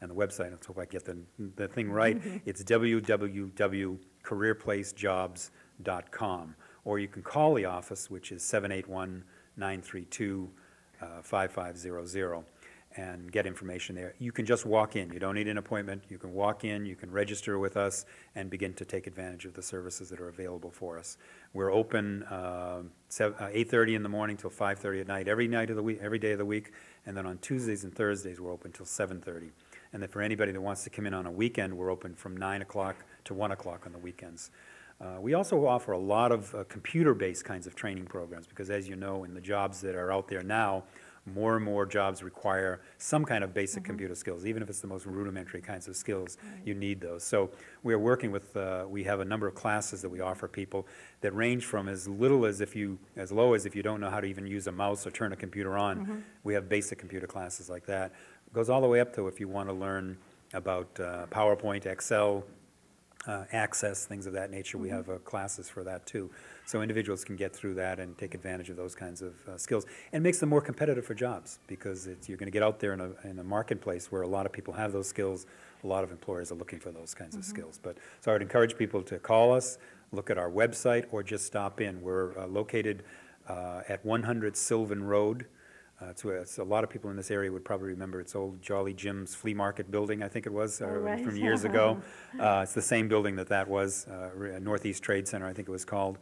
Speaker 10: And the website, let's hope I get the thing right, it's www.careerplacejobs.com. Or you can call the office, which is 781-932-5500, and get information there. You can just walk in. You don't need an appointment. You can walk in, you can register with us, and begin to take advantage of the services that are available for us. We're open 8:30 in the morning till 5:30 at night, every night of the week, every day of the week, and then on Tuesdays and Thursdays we're open till 7:30. And then for anybody that wants to come in on a weekend, we're open from 9 o'clock to 1 o'clock on the weekends. We also offer a lot of computer-based kinds of training programs, because as you know, in the jobs that are out there now, more and more jobs require some kind of basic computer skills. Even if it's the most rudimentary kinds of skills, you need those. So we're working with, we have a number of classes that we offer people that range from as low as if you don't know how to even use a mouse or turn a computer on. We have basic computer classes like that. It goes all the way up to if you want to learn about PowerPoint, Excel, Access, things of that nature. We have classes for that too. So individuals can get through that and take advantage of those kinds of skills, and makes them more competitive for jobs, because you're going to get out there in a marketplace where a lot of people have those skills. A lot of employers are looking for those kinds of skills. So I would encourage people to call us, look at our website, or just stop in. We're located at 100 Sylvan Road. It's a lot of people in this area would probably remember its old Jolly Jim's flea market building, I think it was,
Speaker 1: right.
Speaker 10: from years ago. It's the same building that was, Northeast Trade Center, I think it was called.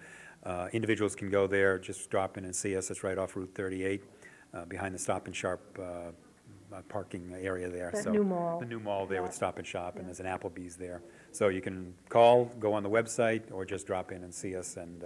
Speaker 10: Individuals can go there, just drop in and see us. It's right off Route 38, behind the Stop and Shop parking area there.
Speaker 1: That new mall.
Speaker 10: The new mall there with Stop and Shop, and there's an Applebee's there. So you can call, go on the website, or just drop in and see us and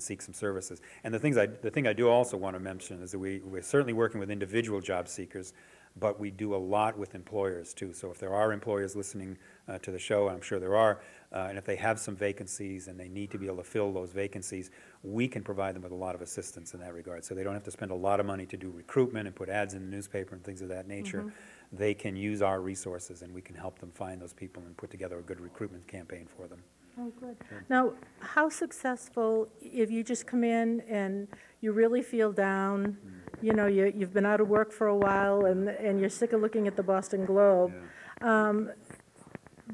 Speaker 10: seek some services. And the thing I do also want to mention is that we're certainly working with individual job seekers, but we do a lot with employers too. So if there are employers listening to the show, and I'm sure there are, and if they have some vacancies and they need to be able to fill those vacancies, we can provide them with a lot of assistance in that regard. So they don't have to spend a lot of money to do recruitment and put ads in the newspaper and things of that nature. They can use our resources, and we can help them find those people and put together a good recruitment campaign for them.
Speaker 1: Oh, good. Now, how successful, if you just come in and you really feel down, you know, you've been out of work for a while and you're sick of looking at the Boston Globe,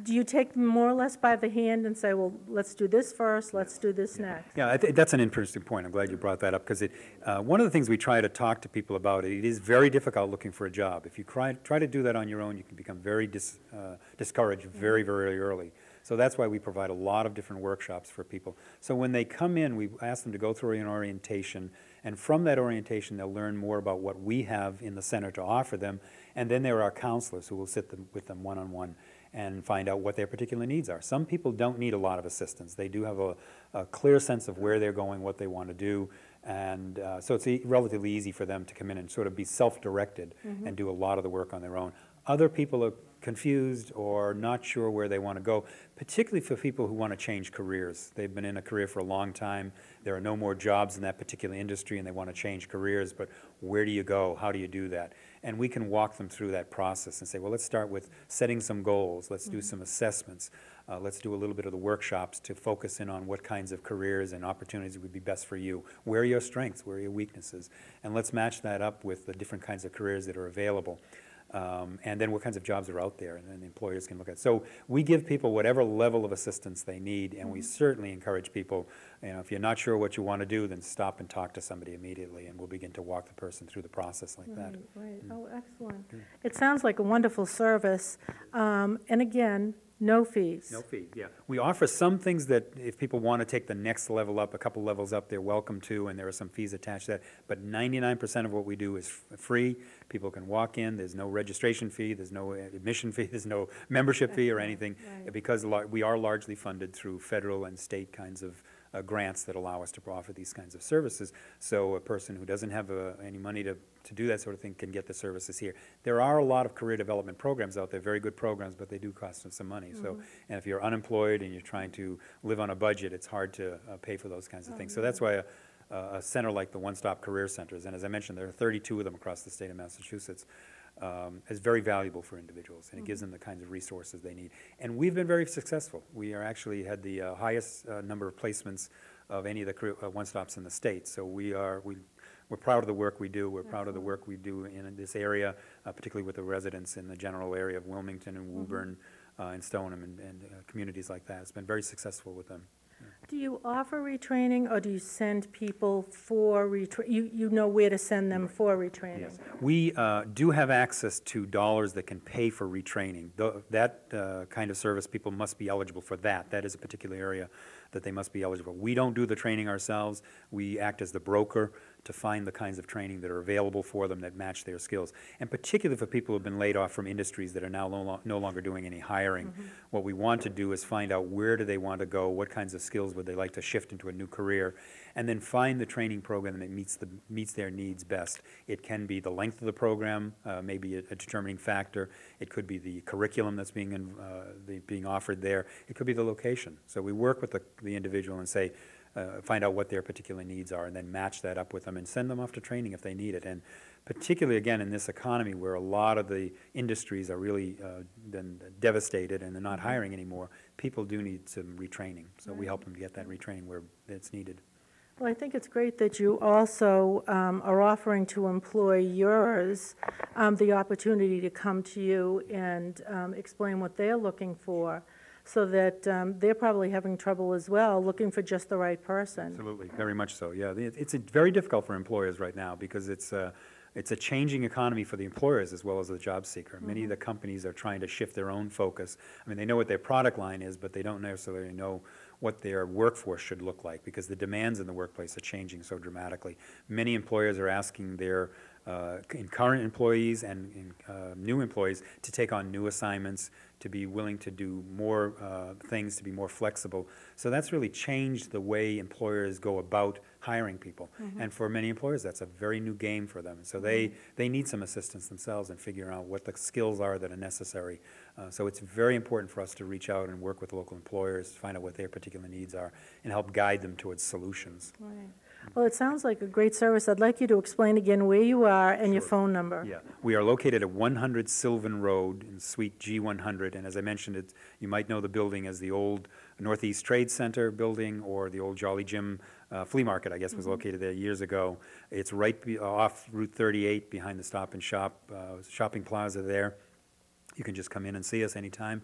Speaker 1: do you take them more or less by the hand and say, well, let's do this first, let's do this next?
Speaker 10: Yeah, that's an interesting point. I'm glad you brought that up, because one of the things we try to talk to people about, it is very difficult looking for a job. If you try to do that on your own, you can become very discouraged very, very early. So that's why we provide a lot of different workshops for people. So when they come in, we ask them to go through an orientation, and from that orientation, they'll learn more about what we have in the center to offer them, and then there are counselors who will sit with them one-on-one and find out what their particular needs are. Some people don't need a lot of assistance. They do have a clear sense of where they're going, what they want to do, and so it's relatively easy for them to come in and sort of be self-directed and do a lot of the work on their own. Other people are confused or not sure where they want to go, particularly for people who want to change careers. They've been in a career for a long time. There are no more jobs in that particular industry, and they want to change careers, but where do you go? How do you do that? And we can walk them through that process and say, well, let's start with setting some goals. Let's do some assessments. Let's do a little bit of the workshops to focus in on what kinds of careers and opportunities would be best for you. Where are your strengths? Where are your weaknesses? And let's match that up with the different kinds of careers that are available. And then what kinds of jobs are out there, and then the employers can look at. So we give people whatever level of assistance they need, and we certainly encourage people, if you're not sure what you want to do, then stop and talk to somebody immediately, and we'll begin to walk the person through the process like that.
Speaker 1: Right. Oh, excellent. It sounds like a wonderful service. And again, no fees.
Speaker 10: No fee, yeah. We offer some things that if people want to take the next level up, a couple levels up, they're welcome to, and there are some fees attached to that. But 99% of what we do is free. People can walk in. There's no registration fee. There's no admission fee. There's no membership fee or anything, because we are largely funded through federal and state kinds of grants that allow us to offer these kinds of services. So a person who doesn't have any money to do that sort of thing can get the services here. There are a lot of career development programs out there, very good programs, but they do cost some money. So, and if you're unemployed and you're trying to live on a budget, it's hard to pay for those kinds of things. So that's why a center like the One Stop Career Centers, and as I mentioned, there are 32 of them across the state of Massachusetts, is very valuable for individuals, and it gives them the kinds of resources they need. And we've been very successful. We are actually had the highest number of placements of any of the career, one-stops in the state. So we're proud of the work we do. We're proud of the work we do in this area, particularly with the residents in the general area of Wilmington and Woburn and Stoneham and communities like that. It's been very successful with them.
Speaker 1: Do you offer retraining, or do you send people for retraining? You know where to send them for retraining?
Speaker 10: Yes. We do have access to dollars that can pay for retraining. That kind of service, people must be eligible for that. That is a particular area that they must be eligible. We don't do the training ourselves. We act as the broker to find the kinds of training that are available for them that match their skills. And particularly for people who have been laid off from industries that are now no longer doing any hiring. What we want to do is find out where do they want to go, what kinds of skills would they like to shift into a new career, and then find the training program that meets their needs best. It can be the length of the program, maybe a determining factor. It could be the curriculum that's being offered there. It could be the location. So we work with the individual and say, find out what their particular needs are, and then match that up with them and send them off to training if they need it. And particularly, again, in this economy where a lot of the industries are really been devastated and they're not hiring anymore, people do need some retraining. So we help them get that retraining where it's needed.
Speaker 1: Well, I think it's great that you also are offering to employers the opportunity to come to you and explain what they're looking for, so that they're probably having trouble as well, looking for just the right person.
Speaker 10: Absolutely, very much so, yeah. It's very difficult for employers right now because it's a changing economy for the employers as well as the job seeker. Many of the companies are trying to shift their own focus. I mean, they know what their product line is, but they don't necessarily know what their workforce should look like because the demands in the workplace are changing so dramatically. Many employers are asking their current employees and new employees to take on new assignments, to be willing to do more things, to be more flexible. So that's really changed the way employers go about hiring people. And for many employers, that's a very new game for them. So they need some assistance themselves in figuring out what the skills are that are necessary. So it's very important for us to reach out and work with local employers, find out what their particular needs are, and help guide them towards solutions.
Speaker 1: Right. Well, it sounds like a great service. I'd like you to explain again where you are and your phone number.
Speaker 10: Yeah, we are located at 100 Sylvan Road in Suite G100, and as I mentioned, you might know the building as the old Northeast Trade Center building or the old Jolly Jim flea market, I guess, was located there years ago. It's right off Route 38 behind the Stop and Shop shopping plaza there. You can just come in and see us anytime,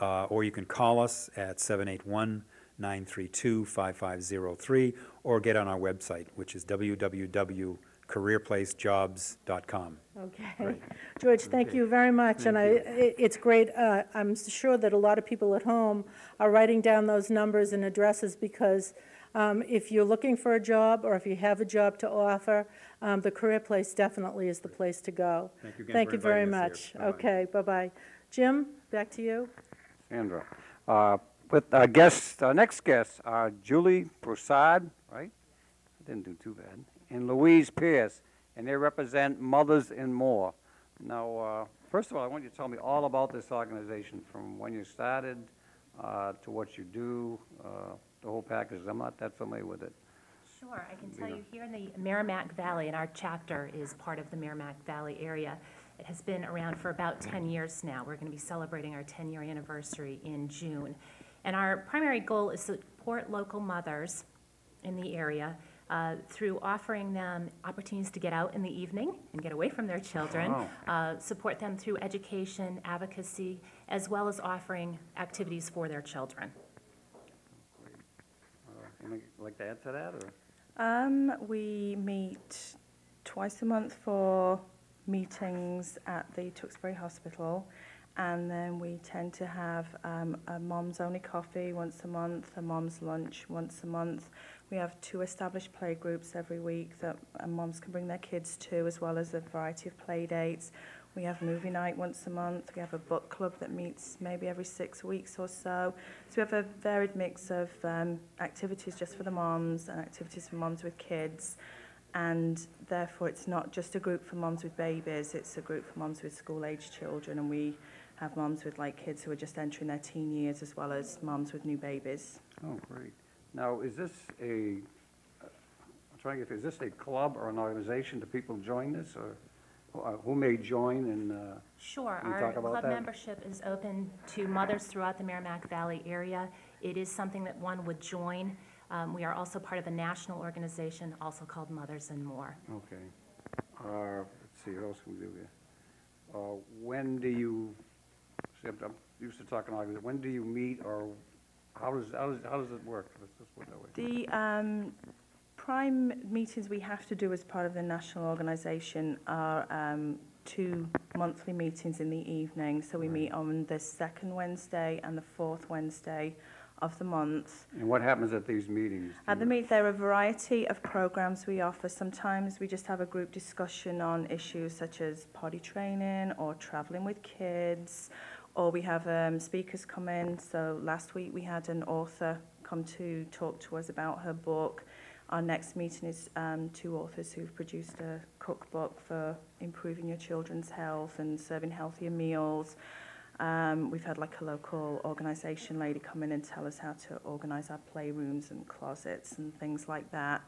Speaker 10: or you can call us at 781-932-5503, or get on our website, which is www.careerplacejobs.com.
Speaker 1: Okay.
Speaker 10: Right.
Speaker 1: George, thank you very much. And it's great. I'm sure that a lot of people at home are writing down those numbers and addresses because if you're looking for a job or if you have a job to offer, the Career Place definitely is the place to go.
Speaker 10: Thank you again
Speaker 1: Thank
Speaker 10: for
Speaker 1: you very
Speaker 10: inviting us
Speaker 1: much.
Speaker 10: here. Bye-bye.
Speaker 1: Okay, bye-bye. Jim, back to you.
Speaker 2: Sandra. With our guests, our next guests are Julie Prasad, right? I didn't do too bad. And Louise Pierce, and they represent Mothers and More. Now, First of all, I want you to tell me all about this organization, from when you started to what you do, the whole package. I'm not that familiar with it.
Speaker 11: Sure, I can tell you here in the Merrimack Valley, and our chapter is part of the Merrimack Valley area. It has been around for about 10 years now. We're going to be celebrating our 10-year anniversary in June. And our primary goal is to support local mothers in the area through offering them opportunities to get out in the evening and get away from their children, support them through education, advocacy, as well as offering activities for their children.
Speaker 2: Anything you'd like to add to that, or?
Speaker 6: We meet twice a month for meetings at the Tewkesbury Hospital, and then we tend to have a mom's only coffee once a month, a mom's lunch once a month. We have 2 established play groups every week that moms can bring their kids to, as well as a variety of play dates. We have movie night once a month. We have a book club that meets maybe every 6 weeks or so. So we have a varied mix of activities just for the moms and activities for moms with kids. And therefore, it's not just a group for moms with babies, it's a group for moms with school-age children. And we have moms with kids who are just entering their teen years, as well as moms with new babies.
Speaker 2: Oh, great. Now, is this is this a club or an organization? Do people join this, or who may join? And
Speaker 11: Sure.
Speaker 2: can you
Speaker 11: Our
Speaker 2: talk about
Speaker 11: club
Speaker 2: that?
Speaker 11: membership is open to mothers throughout the Merrimack Valley area. It is something that one would join. We are also part of a national organization also called Mothers and More.
Speaker 2: Okay. Let's see, what else can we do here? When do you, see, I'm used to talking about it. When do you meet, or how does it work? Let's just put it that way.
Speaker 6: The prime meetings we have to do as part of the national organisation are 2 monthly meetings in the evening. So we meet on the 2nd Wednesday and the 4th Wednesday of the month.
Speaker 2: And what happens at these meetings?
Speaker 6: At the meet, there are a variety of programs we offer. Sometimes we just have a group discussion on issues such as potty training or travelling with kids, or we have speakers come in. So last week we had an author come to talk to us about her book. Our next meeting is 2 authors who've produced a cookbook for improving your children's health and serving healthier meals. We've had a local organisation lady come in and tell us how to organise our playrooms and closets and things like that.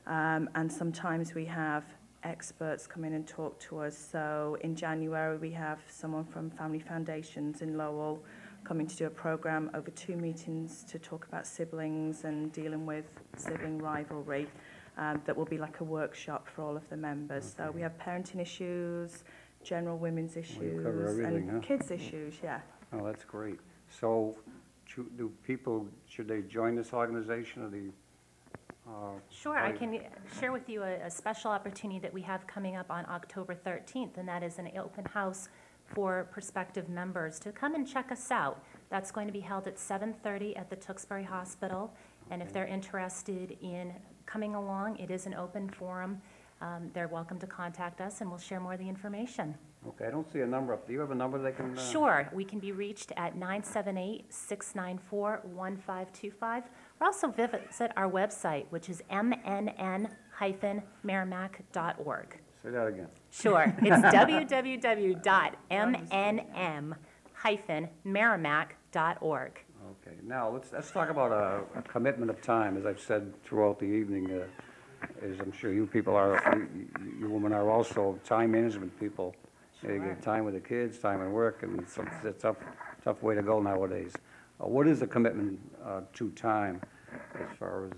Speaker 6: And sometimes we have experts come in and talk to us. So in January we have someone from Family Foundations in Lowell coming to do a programme over 2 meetings to talk about siblings and dealing with sibling rivalry. That will be like a workshop for all of the members. So we have parenting issues, general women's issues,
Speaker 2: cover everything,
Speaker 6: and
Speaker 2: huh?
Speaker 6: kids' issues, yeah.
Speaker 2: Oh, that's great. So, do people, should they join this organization, or the?
Speaker 11: Sure, I can share with you a special opportunity that we have coming up on October 13th, and that is an open house for prospective members to come and check us out. That's going to be held at 7:30 at the Tewksbury Hospital, and if they're interested in coming along, it is an open forum. They're welcome to contact us, and we'll share more of the information.
Speaker 2: Okay, I don't see a number up. Do you have a number they can?
Speaker 11: Sure, we can be reached at 978-694-1525. Or also visit our website, which is mnn-merrimack.org.
Speaker 2: Say that again.
Speaker 11: Sure, it's www.mnm-merrimack.org.
Speaker 2: Okay, now let's talk about a commitment of time, as I've said throughout the evening. As I'm sure you people are, you women are also time management people.
Speaker 6: Sure.
Speaker 2: You get time with the kids, time at work, and it's a tough way to go nowadays. What is the commitment to time as far as?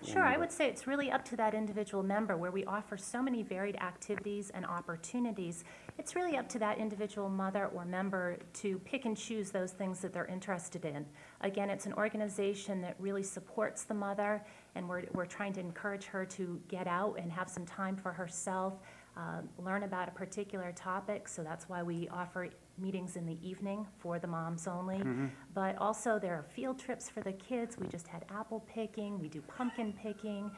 Speaker 11: Sure, I would say it's really up to that individual member. Where we offer so many varied activities and opportunities, it's really up to that individual mother or member to pick and choose those things that they're interested in. Again, it's an organization that really supports the mother, and we're trying to encourage her to get out and have some time for herself, learn about a particular topic, so that's why we offer meetings in the evening for the moms only. But also there are field trips for the kids. We just had apple picking, we do pumpkin picking.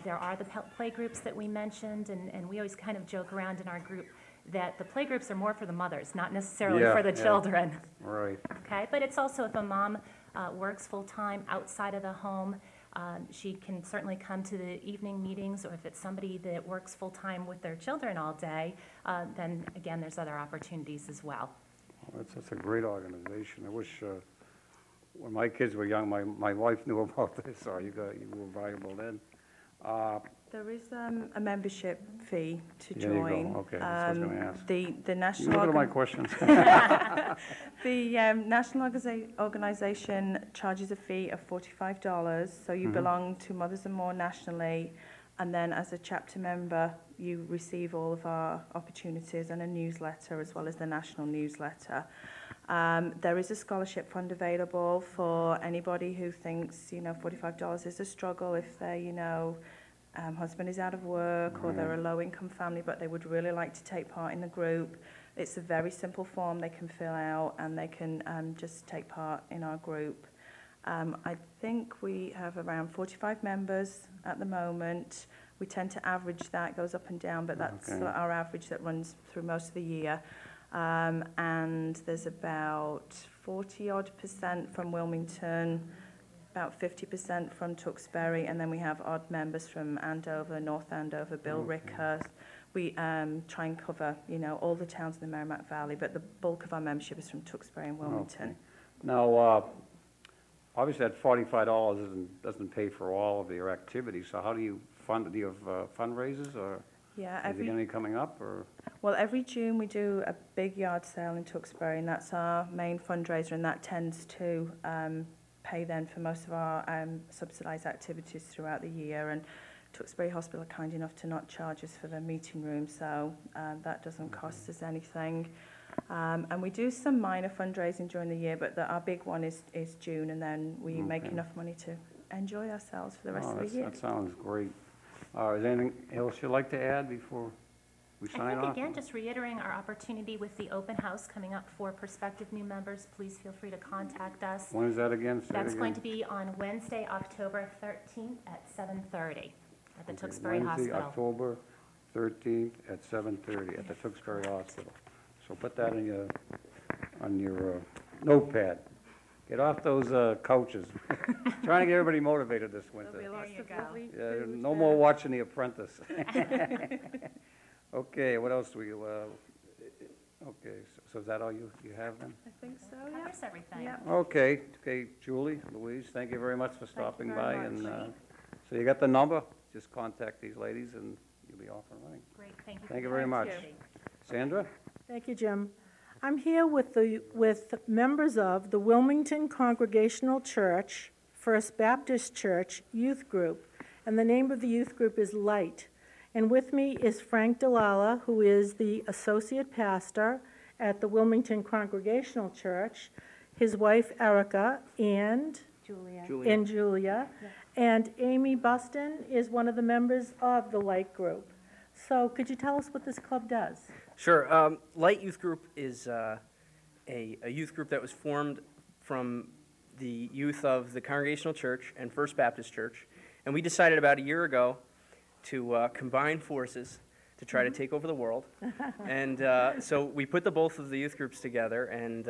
Speaker 11: There are the play groups that we mentioned, and we always kind of joke around in our group that the play groups are more for the mothers, not necessarily for the children.
Speaker 2: Right.
Speaker 11: Okay, but it's also if a mom works full-time outside of the home, She can certainly come to the evening meetings, or if it's somebody that works full-time with their children all day, then again, there's other opportunities as well.
Speaker 2: Well, that's a great organization. I wish, when my kids were young, my wife knew about this, so you were valuable then.
Speaker 12: There is a membership fee to
Speaker 2: There you go.
Speaker 12: join.
Speaker 2: Okay, that's what I was gonna ask.
Speaker 12: The
Speaker 2: You
Speaker 12: national
Speaker 2: look at my questions.
Speaker 12: the national organisation charges a fee of $45. So you belong to Mothers and More nationally, and then as a chapter member, you receive all of our opportunities and a newsletter as well as the national newsletter. There is a scholarship fund available for anybody who thinks, $45 is a struggle if their, husband is out of work or they're a low-income family, but they would really like to take part in the group. It's a very simple form they can fill out, and they can just take part in our group. I think we have around 45 members at the moment. We tend to average that, goes up and down, but that's our average that runs through most of the year. And there's about 40-odd% from Wilmington, about 50% from Tewksbury, and then we have odd members from Andover, North Andover, Billerica. We try and cover, all the towns in the Merrimack Valley, but the bulk of our membership is from Tewksbury and Wilmington.
Speaker 2: Okay. Now, obviously that $45 doesn't pay for all of your activities, so how do you fund it? Do you have fundraisers, or
Speaker 12: Yeah,
Speaker 2: is there any coming up, or?
Speaker 12: Well, every June we do a big yard sale in Tewksbury, and that's our main fundraiser, and that tends to pay then for most of our subsidised activities throughout the year. And Tewksbury Hospital are kind enough to not charge us for the meeting room, so that doesn't cost us anything. And we do some minor fundraising during the year, but our big one is June, and then we make enough money to enjoy ourselves for the rest of the year.
Speaker 2: That sounds great. Is there anything else you'd like to add before we sign
Speaker 11: I
Speaker 2: off?
Speaker 11: think, again, just reiterating our opportunity with the open house coming up for prospective new members, please feel free to contact us.
Speaker 2: When is that again? Say it
Speaker 11: That's going
Speaker 2: again.
Speaker 11: to be on Wednesday, October 13th at 7:30 at the Tewksbury
Speaker 2: Wednesday,
Speaker 11: Hospital.
Speaker 2: October 13th at 7:30 at the Tewksbury Hospital. So put that on your notepad. Get off those couches. Trying to get everybody motivated this winter.
Speaker 11: There you go.
Speaker 2: Yeah, no more watching The Apprentice. Okay, what else do we, okay, so is that all you have then?
Speaker 12: I think so, yeah.
Speaker 11: Covers everything.
Speaker 12: Yeah.
Speaker 2: Okay, Julie, Louise, thank you very much for stopping by.
Speaker 12: very
Speaker 2: And
Speaker 12: much.
Speaker 2: so you got the number, just contact these ladies and you'll be off and running.
Speaker 11: Great, thank you.
Speaker 2: Thank you very much. Sandra?
Speaker 1: Thank you, Jim. I'm here with members of the Wilmington Congregational Church, First Baptist Church Youth Group, and the name of the youth group is Light. And with me is Frank Delala, who is the associate pastor at the Wilmington Congregational Church, his wife Erica, and Julia. And Amy Buston is one of the members of the Light Group. So could you tell us what this club does?
Speaker 13: Sure. Light Youth Group is a youth group that was formed from the youth of the Congregational Church and First Baptist Church. And we decided about a year ago to combine forces to try to take over the world. And so we put the both of the youth groups together, and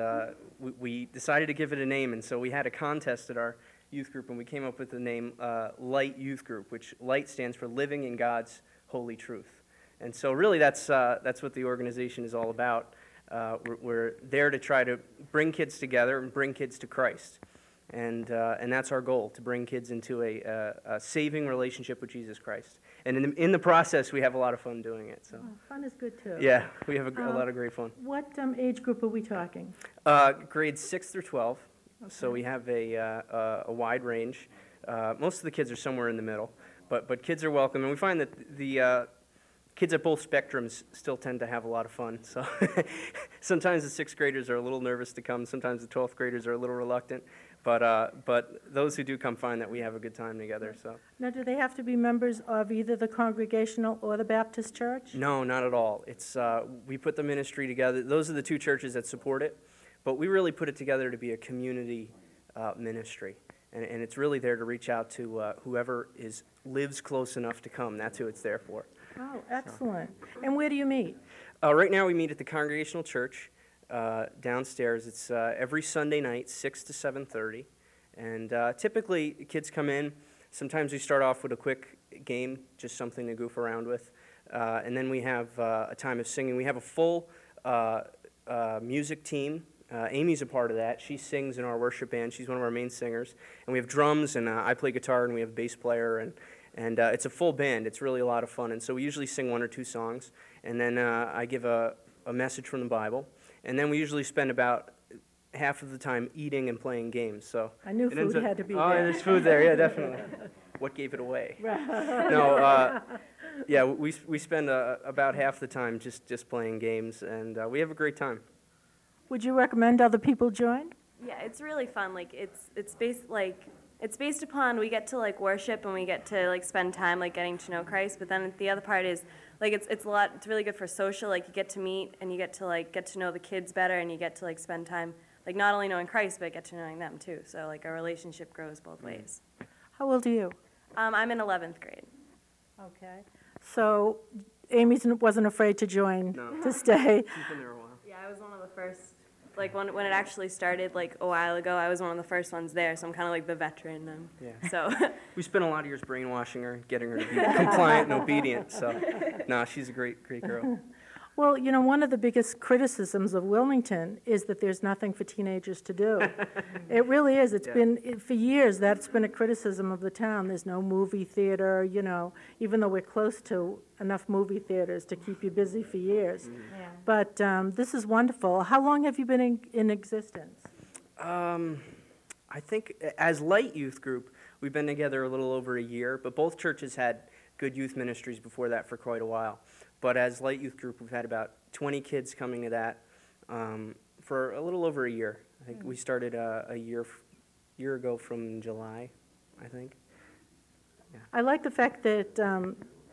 Speaker 13: we decided to give it a name. And so we had a contest at our youth group, and we came up with the name Light Youth Group, which Light stands for Living in God's Holy Truth. And so really that's what the organization is all about. We're there to try to bring kids together and bring kids to Christ. And that's our goal, to bring kids into a saving relationship with Jesus Christ. And in the process, we have a lot of fun doing it. So
Speaker 1: Fun is good, too.
Speaker 13: yeah, we have a lot of great fun.
Speaker 1: What age group are we talking?
Speaker 13: Grades 6 through 12. So we have a wide range. Most of the kids are somewhere in the middle, but kids are welcome. And we find that the kids at both spectrums still tend to have a lot of fun. So sometimes the 6th graders are a little nervous to come. Sometimes the 12th graders are a little reluctant. But those who do come find that we have a good time together. So
Speaker 1: Now, do they have to be members of either the Congregational or the Baptist Church?
Speaker 13: no, not at all. It's we put the ministry together. Those are the two churches that support it, but we really put it together to be a community ministry, and it's really there to reach out to whoever lives close enough to come. That's who it's there for.
Speaker 1: Oh, excellent. And where do you meet?
Speaker 13: Right now we meet at the Congregational Church downstairs. It's every Sunday night, 6 to 7:30, and typically kids come in. Sometimes we start off with a quick game, just something to goof around with. And then we have a time of singing. We have a full music team. Amy's a part of that. She sings in our worship band. She's one of our main singers. And we have drums, and I play guitar, and we have a bass player, and it's a full band. It's really a lot of fun. And so we usually sing 1 or 2 songs, and then I give a message from the Bible. And then we usually spend about half of the time eating and playing games. So
Speaker 1: I knew
Speaker 13: it ends
Speaker 1: food
Speaker 13: up-
Speaker 1: had to be
Speaker 13: Oh,
Speaker 1: there.
Speaker 13: there's food there, yeah, definitely. What gave it away? No, yeah, we spend about half the time just playing games, and we have a great time.
Speaker 1: Would you recommend other people join?
Speaker 14: Yeah, it's really fun. Like it's based upon we get to like worship and we get to like spend time like getting to know Christ. But then the other part is like it's a lot. It's really good for social. Like you get to meet and you get to know the kids better and you get to like spend time like not only knowing Christ but get to knowing them too. So like our relationship grows both ways.
Speaker 1: How old are you?
Speaker 14: I'm in 11th grade.
Speaker 1: Okay. So Amy wasn't afraid to join,
Speaker 13: No.
Speaker 1: to stay.
Speaker 13: She's been there a while.
Speaker 14: Yeah, I was one of the first. Like when it actually started like a while ago, I was one of the first ones there. So I'm kind of like the veteran.
Speaker 13: Yeah.
Speaker 14: So.
Speaker 13: We spent a lot of years brainwashing her, getting her to be compliant and obedient. So, no, she's a great girl.
Speaker 1: Well, you know, one of the biggest criticisms of Wilmington is that there's nothing for teenagers to do. It really is. It's
Speaker 13: Yeah.
Speaker 1: been, for years, that's been a criticism of the town. There's no movie theater, you know, even though we're close to enough movie theaters to keep you busy for years.
Speaker 7: Yeah.
Speaker 1: But this is wonderful. How long have you been in existence?
Speaker 13: I think as Light Youth Group, we've been together a little over a year, but both churches had good youth ministries before that for quite a while. But as Light Youth Group, we've had about 20 kids coming to that for a little over a year. I think we started a year ago from July, I think.
Speaker 1: I like the fact that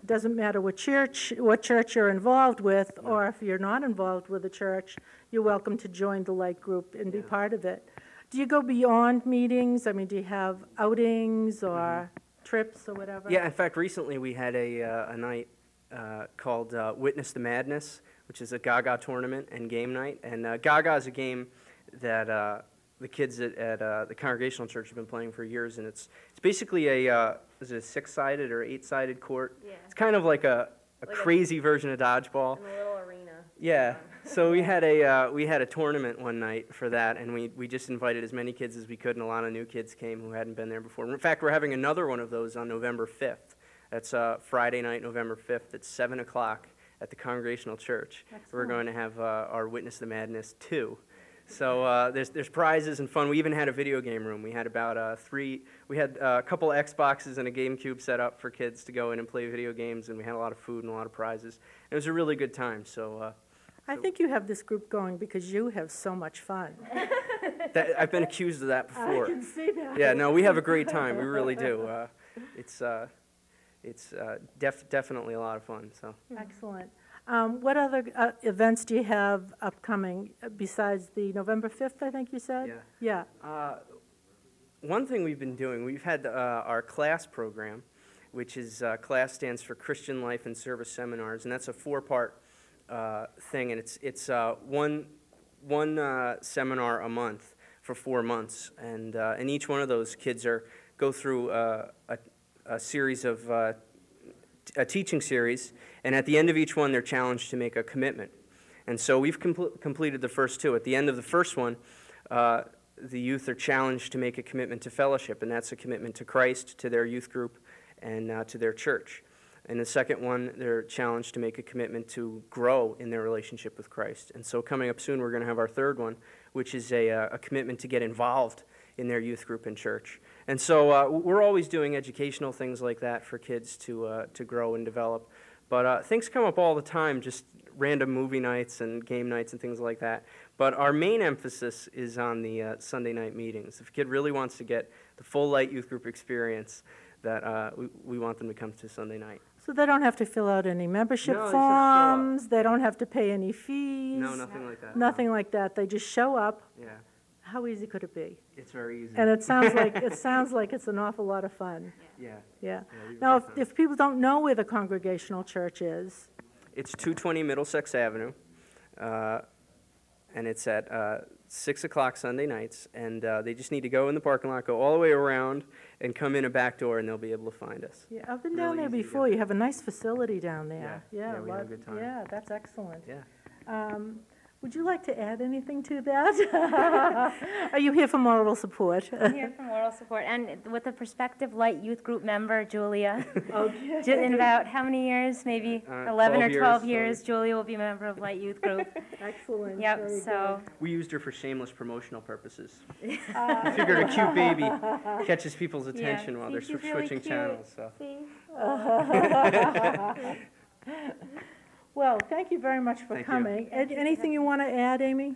Speaker 1: doesn't matter what church you're involved with, or if you're not involved with a church, you're welcome to join the Light Group and be part of it. Do you go beyond meetings? I mean, do you have outings or trips or whatever?
Speaker 13: Yeah, in fact, recently we had a night called Witness the Madness, which is a Gaga tournament and game night. And Gaga is a game that the kids at the Congregational Church have been playing for years, and it's basically is it a 6-sided or 8-sided court?
Speaker 14: Yeah.
Speaker 13: It's kind of like a
Speaker 14: Like
Speaker 13: crazy version of dodgeball.
Speaker 14: In a little arena.
Speaker 13: Yeah. So we had a tournament one night for that, and we just invited as many kids as we could, and a lot of new kids came who hadn't been there before. In fact, we're having another one of those on November 5th. That's Friday night, November 5th at 7 o'clock at the Congregational Church. We're going to have our Witness the Madness 2. So there's prizes and fun. We even had a video game room. We had about we had a couple Xboxes and a GameCube set up for kids to go in and play video games, and we had a lot of food and a lot of prizes. It was a really good time. So
Speaker 1: I think you have this group going because you have so much fun.
Speaker 13: I've been accused of that before.
Speaker 1: I can see that.
Speaker 13: Yeah, no, we have a great time. We really do. It's definitely a lot of fun. So.
Speaker 1: Excellent. What other events do you have upcoming besides the November 5th, I think you said?
Speaker 13: Yeah.
Speaker 1: Yeah.
Speaker 13: One thing we've been doing, we've had our class program, which is class stands for Christian Life and Service Seminars, and that's a 4-part thing, and it's one seminar a month for 4 months, and each one of those kids go through a series of a teaching series, and at the end of each one, they're challenged to make a commitment. And so we've completed the first 2. At the end of the first one, the youth are challenged to make a commitment to fellowship, and that's a commitment to Christ, to their youth group, and to their church. And the second one, they're challenged to make a commitment to grow in their relationship with Christ. And so coming up soon, we're going to have our third one, which is a commitment to get involved in their youth group and church. And so we're always doing educational things like that for kids to grow and develop. But things come up all the time, just random movie nights and game nights and things like that. But our main emphasis is on the Sunday night meetings. If a kid really wants to get the full Light Youth Group experience, that we want them to come to Sunday night.
Speaker 1: So they don't have to fill out any membership
Speaker 13: No, they just show up.
Speaker 1: forms, they don't have to pay any fees?
Speaker 13: No, nothing like that.
Speaker 1: Nothing like that, they just show up.
Speaker 13: Yeah,
Speaker 1: How easy could it be?
Speaker 13: it's very easy.
Speaker 1: And it sounds like it's an awful lot of fun.
Speaker 13: Yeah.
Speaker 1: Yeah.
Speaker 13: we have a
Speaker 1: Now,
Speaker 13: good time.
Speaker 1: if people don't know where the Congregational Church is,
Speaker 13: It's 220 Middlesex Avenue, and it's at 6 o'clock Sunday nights, and they just need to go in the parking lot, go all the way around, and come in a back door, and they'll be able to find us.
Speaker 1: Yeah, I've been
Speaker 13: Really
Speaker 1: down there
Speaker 13: easy to
Speaker 1: before.
Speaker 13: get
Speaker 1: You have a nice facility down there.
Speaker 13: Yeah, we have a good time.
Speaker 1: Yeah, that's excellent.
Speaker 13: Yeah.
Speaker 1: Would you like to add anything to that? Are you here for moral support?
Speaker 15: I'm here for moral support, and with a prospective Light Youth Group member, Julia.
Speaker 1: Okay.
Speaker 15: In about how many years? Maybe 11 or 12 years, Julia will be a member of Light Youth Group.
Speaker 1: Excellent.
Speaker 15: Yep,
Speaker 1: Very
Speaker 15: so.
Speaker 13: We used her for shameless promotional purposes. We figured a cute baby catches people's attention while they're
Speaker 15: she's really
Speaker 13: switching
Speaker 15: cute.
Speaker 13: channels. So.
Speaker 15: See?
Speaker 1: Well, thank you very much for
Speaker 13: Thank you.
Speaker 1: coming. Anything you want to add, Amy?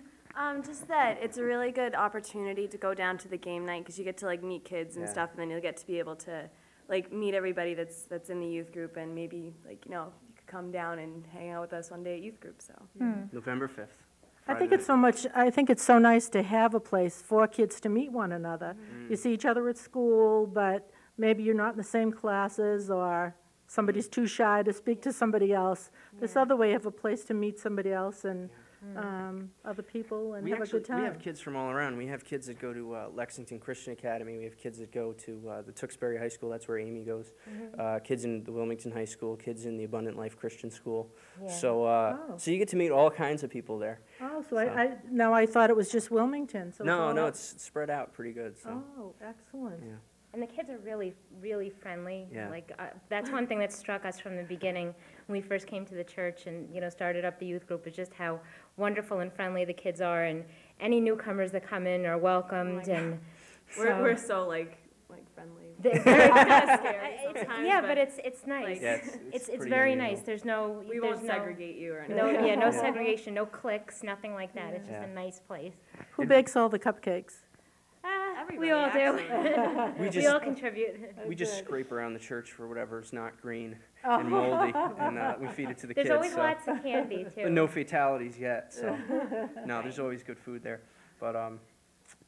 Speaker 14: Just that it's a really good opportunity to go down to the game night because you get to like meet kids and
Speaker 13: Yeah.
Speaker 14: stuff, and then you'll get to be able to like meet everybody that's in the youth group, and maybe like you could come down and hang out with us one day at youth group. So.
Speaker 13: November 5th.
Speaker 1: I think it's so nice to have a place for kids to meet one another. You see each other at school, but maybe you're not in the same classes, or somebody's too shy to speak to somebody else. This other way, you have a place to meet somebody else and other people and have a good time.
Speaker 13: We have kids from all around. We have kids that go to Lexington Christian Academy. We have kids that go to the Tewksbury High School. That's where Amy goes. Kids in the Wilmington High School. Kids in the Abundant Life Christian School.
Speaker 15: Yeah.
Speaker 13: So, so you get to meet all kinds of people there.
Speaker 1: Oh, so I thought it was just Wilmington. So
Speaker 13: No, it's spread out pretty good. So.
Speaker 1: Oh, excellent.
Speaker 13: Yeah.
Speaker 15: And the kids are really, really friendly.
Speaker 13: Yeah.
Speaker 15: Like, that's one thing that struck us from the beginning when we first came to the church and, started up the youth group, is just how wonderful and friendly the kids are, and any newcomers that come in are welcomed, and
Speaker 14: We're so like friendly.
Speaker 15: They're very
Speaker 14: scary sometimes,
Speaker 15: yeah, but it's nice.
Speaker 14: like-
Speaker 13: Yeah,
Speaker 15: It's
Speaker 13: pretty
Speaker 15: very
Speaker 13: unusual.
Speaker 15: nice. There's no
Speaker 14: We won't segregate you or anything.
Speaker 15: no
Speaker 13: Yeah.
Speaker 15: segregation, no cliques, nothing like that. It's just
Speaker 13: Yeah.
Speaker 15: a nice place.
Speaker 1: Who bakes all the cupcakes?
Speaker 15: We all do.
Speaker 13: We
Speaker 15: We
Speaker 13: just
Speaker 15: all contribute.
Speaker 13: we just scrape around the church for whatever's not green and moldy, and we feed it to the
Speaker 15: There's
Speaker 13: kids.
Speaker 15: always
Speaker 13: so.
Speaker 15: lots of candy too.
Speaker 13: But no fatalities yet. So no, there's always good food there. But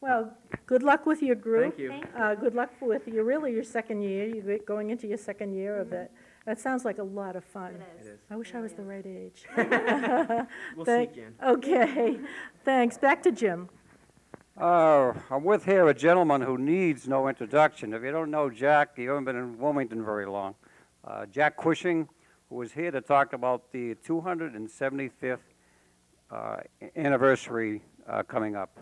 Speaker 1: Well, good luck with your group.
Speaker 13: Thank you.
Speaker 1: Good luck with your second year. You're going into your second year of it. That sounds like a lot of fun.
Speaker 14: It is.
Speaker 13: it is.
Speaker 1: I wish I was the right age.
Speaker 13: We'll
Speaker 1: Thank-
Speaker 13: see, Jan.
Speaker 1: Okay, thanks. Back to Jim.
Speaker 2: I'm with here a gentleman who needs no introduction. If you don't know Jack, you haven't been in Wilmington very long. Jack Cushing, who was here to talk about the 275th anniversary coming up.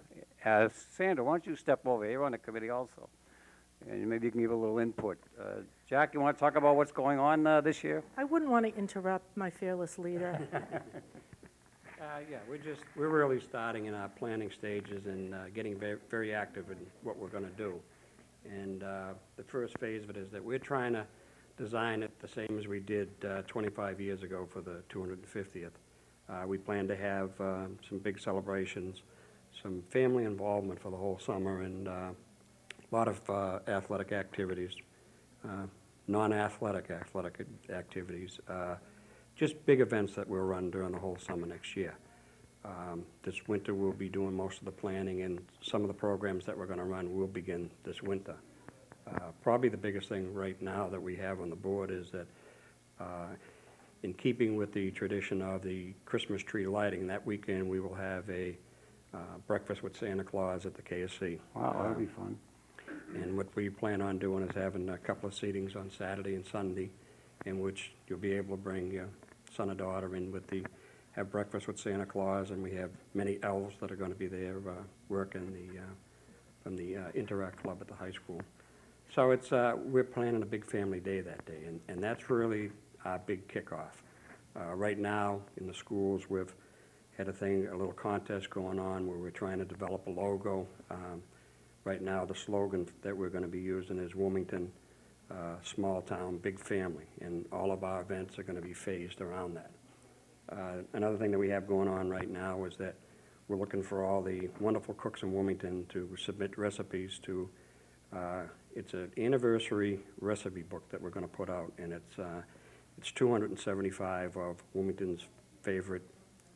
Speaker 2: Sandra, why don't you step over here? You're on the committee also, and maybe you can give a little input. Jack, you want to talk about what's going on this year?
Speaker 1: I wouldn't want to interrupt my fearless leader.
Speaker 16: Yeah, we're really starting in our planning stages and getting very, very active in what we're going to do. And the first phase of it is that we're trying to design it the same as we did 25 years ago for the 250th. We plan to have some big celebrations, some family involvement for the whole summer, and a lot of athletic activities, non-athletic activities. Just big events that we'll run during the whole summer next year. This winter, we'll be doing most of the planning, and some of the programs that we're going to run will begin this winter. Probably the biggest thing right now that we have on the board is that in keeping with the tradition of the Christmas tree lighting, that weekend we will have a breakfast with Santa Claus at the KSC.
Speaker 2: Wow, that'll be fun.
Speaker 16: And what we plan on doing is having a couple of seatings on Saturday and Sunday, in which you'll be able to bring your son or daughter in have breakfast with Santa Claus, and we have many elves that are going to be there working from the Interact Club at the high school. So it's we're planning a big family day that day, and that's really our big kickoff. Right now in the schools, we've had a little contest going on where we're trying to develop a logo. Right now, the slogan that we're going to be using is Wilmington, small town, big family, and all of our events are going to be phased around that. Another thing that we have going on right now is that we're looking for all the wonderful cooks in Wilmington to submit recipes to, it's an anniversary recipe book that we're going to put out, and it's 275 of Wilmington's favorite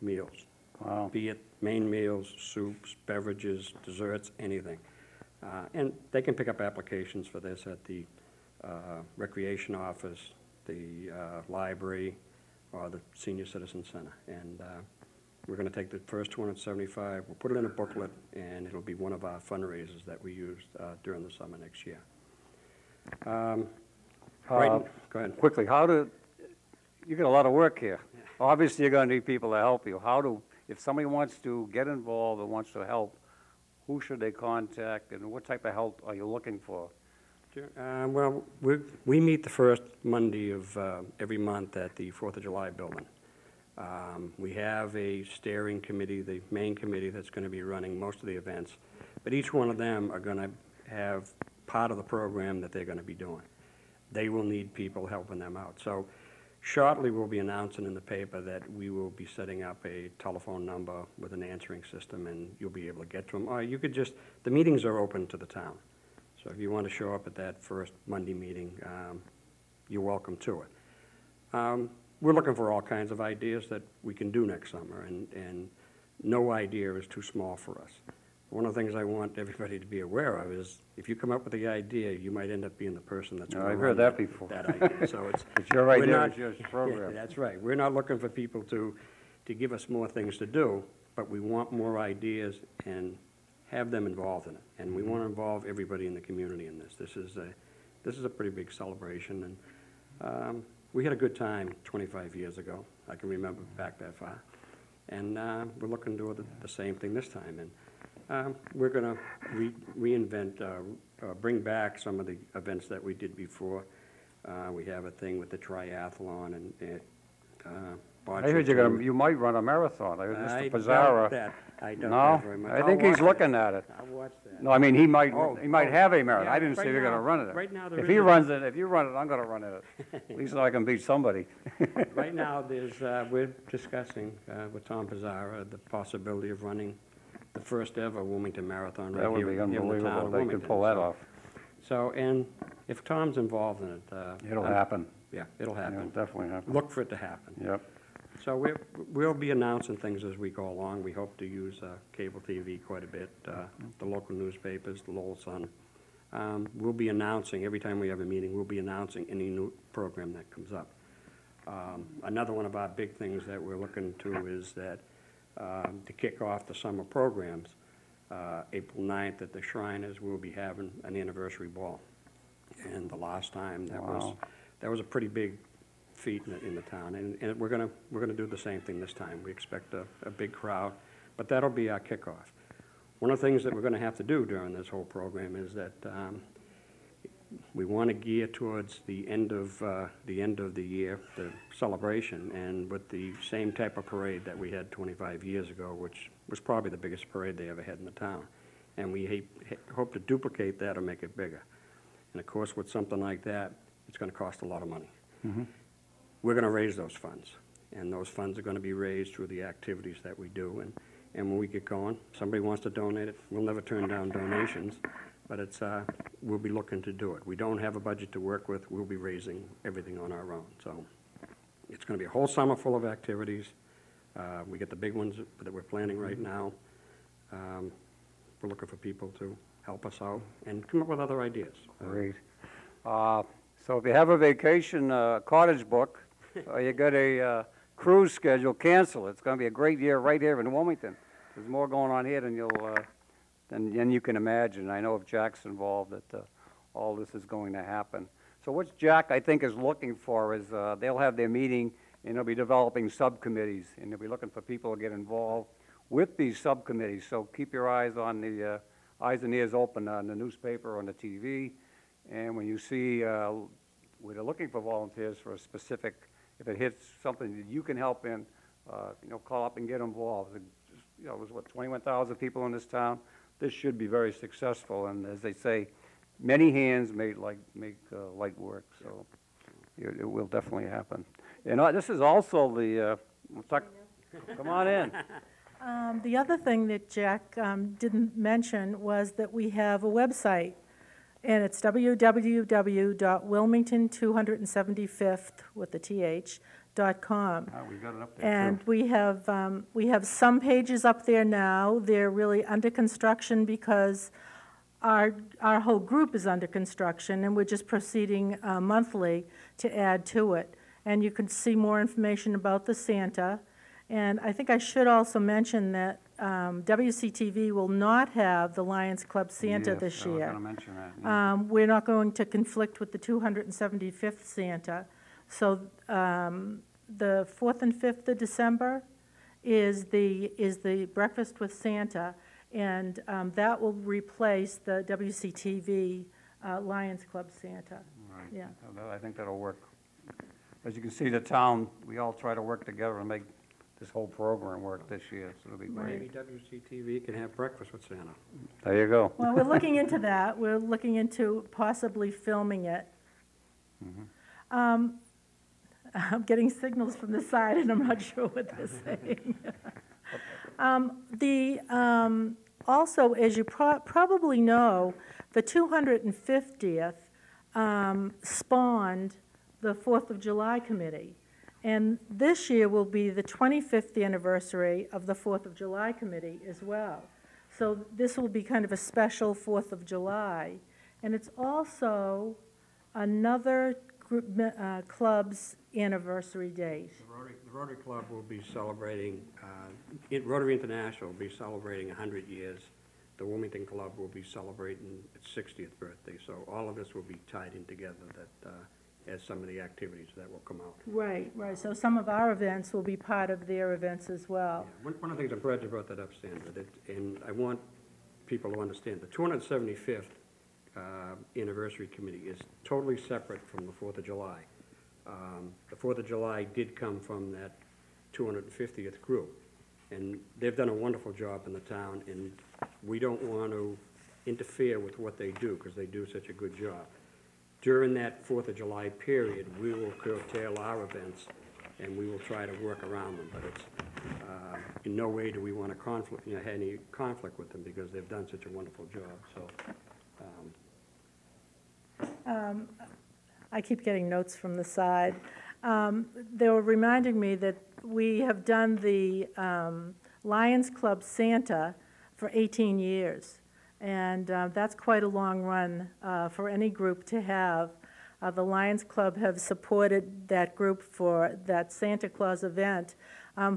Speaker 16: meals.
Speaker 2: Wow.
Speaker 16: Be it main meals, soups, beverages, desserts, anything. And they can pick up applications for this at the recreation office, the library, or the senior citizen center. And We're going to take the first 275, we'll put it in a booklet, and it'll be one of our fundraisers that we use during the summer next year. Go ahead.
Speaker 2: Quickly, you got a lot of work here. Obviously, you're going to need people to help you. If somebody wants to get involved or wants to help, who should they contact, and what type of help are you looking for?
Speaker 16: Well, we meet the first Monday of every month at the 4th of July building. We have a steering committee, the main committee that's going to be running most of the events, but each one of them are going to have part of the program that they're going to be doing. They will need people helping them out. So shortly we'll be announcing in the paper that we will be setting up a telephone number with an answering system, and you'll be able to get to them. Or you could just, the meetings are open to the town. So if you want to show up at that first Monday meeting, you're welcome to it. We're looking for all kinds of ideas that we can do next summer, and no idea is too small for us. One of the things I want everybody to be aware of is if you come up with the idea, you might end up being the person that's going to
Speaker 2: I've heard that before.
Speaker 16: That idea. So
Speaker 2: It's your idea,
Speaker 16: not-
Speaker 2: it's your program.
Speaker 16: Yeah, that's right. We're not looking for people to give us more things to do, but we want more ideas and have them involved in it. And we want to involve everybody in the community in this. This is a pretty big celebration, and we had a good time 25 years ago. I can remember back that far. And we're looking to do the same thing this time. And we're going to reinvent, bring back some of the events that we did before. We have a thing with the triathlon and
Speaker 2: I heard you might run a marathon. I heard Mr. Pizzara.
Speaker 16: I doubt
Speaker 2: No,
Speaker 16: that very much.
Speaker 2: I think he's looking at it.
Speaker 16: I'll watch that.
Speaker 2: No, I mean, he might
Speaker 16: Oh,
Speaker 2: have a marathon.
Speaker 16: yeah,
Speaker 2: I didn't say
Speaker 16: right
Speaker 2: you're going to
Speaker 16: now-
Speaker 2: run it.
Speaker 16: right now there
Speaker 2: If
Speaker 16: is
Speaker 2: he
Speaker 16: a-
Speaker 2: runs it, if you run it, I'm going to run it. At least I can beat somebody.
Speaker 16: Right now, we're discussing with Tom Pizzara the possibility of running the first ever Wilmington Marathon right
Speaker 2: That would
Speaker 16: here
Speaker 2: be
Speaker 16: in the town
Speaker 2: unbelievable.
Speaker 16: of
Speaker 2: They could
Speaker 16: Wilmington.
Speaker 2: pull that
Speaker 16: So-
Speaker 2: off.
Speaker 16: So, and if Tom's involved in it.
Speaker 2: It'll happen.
Speaker 16: Yeah, it'll happen.
Speaker 2: It'll definitely happen.
Speaker 16: Look for it to happen.
Speaker 2: Yep.
Speaker 16: So we'll be announcing things as we go along. We hope to use cable TV quite a bit, the local newspapers, the Lowell Sun. We'll be announcing, every time we have a meeting, we'll be announcing any new program that comes up. Another one of our big things that we're looking to is that to kick off the summer programs, April 9th at the Shriners, we'll be having an anniversary ball. And the last time, that was a pretty big feat in the town, and we're gonna do the same thing this time. We expect a big crowd, but that'll be our kickoff. One of the things that we're gonna have to do during this whole program is that we want to gear towards the end of the year, the celebration, and with the same type of parade that we had 25 years ago, which was probably the biggest parade they ever had in the town. And we hope to duplicate that or make it bigger. And of course, with something like that, it's going to cost a lot of money.
Speaker 2: Mm-hmm.
Speaker 16: We're going to raise those funds, and those funds are going to be raised through the activities that we do. And when we get going, somebody wants to donate it, we'll never turn down donations, but we'll be looking to do it. We don't have a budget to work with. We'll be raising everything on our own. So it's going to be a whole summer full of activities. We get the big ones that we're planning right now. We're looking for people to help us out and come up with other ideas.
Speaker 2: Great. So if you have a vacation cottage book, or you got a cruise schedule, cancel it. It's going to be a great year right here in Wilmington. There's more going on here than you can imagine. I know if Jack's involved that all this is going to happen. So what Jack, I think, is looking for is they'll have their meeting, and they'll be developing subcommittees, and they'll be looking for people to get involved with these subcommittees. So keep your eyes on the eyes and ears open on the newspaper, on the TV, and when you see where they're looking for volunteers for a specific, if it hits something that you can help in, call up and get involved. There's 21,000 people in this town. This should be very successful, and as they say, many hands make light work. So it will definitely happen. And this is also the. Come on in.
Speaker 1: The other thing that Jack didn't mention was that we have a website, and it's www.wilmington275th.com.
Speaker 2: We got it up there,
Speaker 1: And
Speaker 2: too.
Speaker 1: we have some pages up there now. They're really under construction because our whole group is under construction, and we're just proceeding monthly to add to it. And you can see more information about the Santa, And I think I should also mention that WCTV will not have the Lions Club Santa
Speaker 2: Yes,
Speaker 1: this
Speaker 2: I was
Speaker 1: year.
Speaker 2: gonna mention that, yeah.
Speaker 1: We're not going to conflict with the 275th Santa. So the 4th and 5th of December is the Breakfast with Santa, and that will replace the WCTV Lions Club Santa.
Speaker 2: Right.
Speaker 1: Yeah.
Speaker 2: I think that'll work. As you can see, the town, we all try to work together and make this whole program work this year, so it'll be
Speaker 16: Maybe
Speaker 2: great.
Speaker 16: WCTV can have breakfast with Santa.
Speaker 2: There you go.
Speaker 1: Well, we're looking into that. We're looking into possibly filming it. I'm getting signals from the side, and I'm not sure what they're saying. Also, as you probably know, the 250th spawned the 4th of July committee. And this year will be the 25th anniversary of the 4th of July committee as well. So this will be kind of a special 4th of July. And it's also another group, club's anniversary date.
Speaker 16: The Rotary Club will be celebrating, Rotary International will be celebrating 100 years. The Wilmington Club will be celebrating its 60th birthday. So all of this will be tied in together, that as some of the activities that will come out.
Speaker 1: Right, right. So some of our events will be part of their events as well.
Speaker 16: Yeah. One of the things, I'm glad you brought that up, Sandra, and I want people to understand, the 275th anniversary committee is totally separate from the 4th of July. The 4th of July did come from that 250th group, and they've done a wonderful job in the town, and we don't want to interfere with what they do, because they do such a good job. During that 4th of July period, we will curtail our events, and we will try to work around them, but it's, in no way do we want to have any conflict with them, because they've done such a wonderful job, so.
Speaker 1: I keep getting notes from the side. They were reminding me that we have done the Lions Club Santa for 18 years. And that's quite a long run for any group to have. The Lions Club have supported that group for that Santa Claus event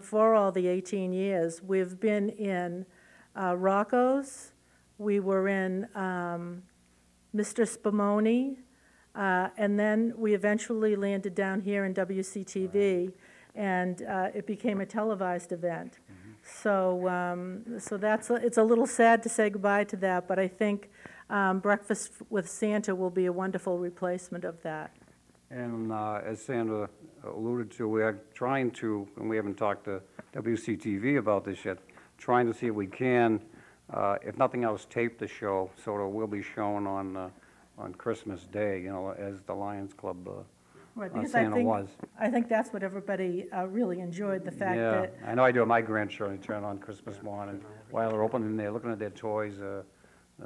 Speaker 1: for all the 18 years. We've been in Rocco's. We were in Mr. Spumoni. And then we eventually landed down here in WCTV, and it became a televised event. So, so it's a little sad to say goodbye to that, but I think Breakfast with Santa will be a wonderful replacement of that.
Speaker 2: And as Sandra alluded to, we are trying to, and we haven't talked to WCTV about this yet, trying to see if we can, if nothing else, tape the show so it will be shown on Christmas Day, you know, as the Lions Club
Speaker 1: Right, because
Speaker 2: Santa was.
Speaker 1: I think that's what everybody really enjoyed, the fact
Speaker 2: Yeah,
Speaker 1: that,
Speaker 2: I know I do at my grandchildren, turn on Christmas morning, while they're opening, they're looking at their toys,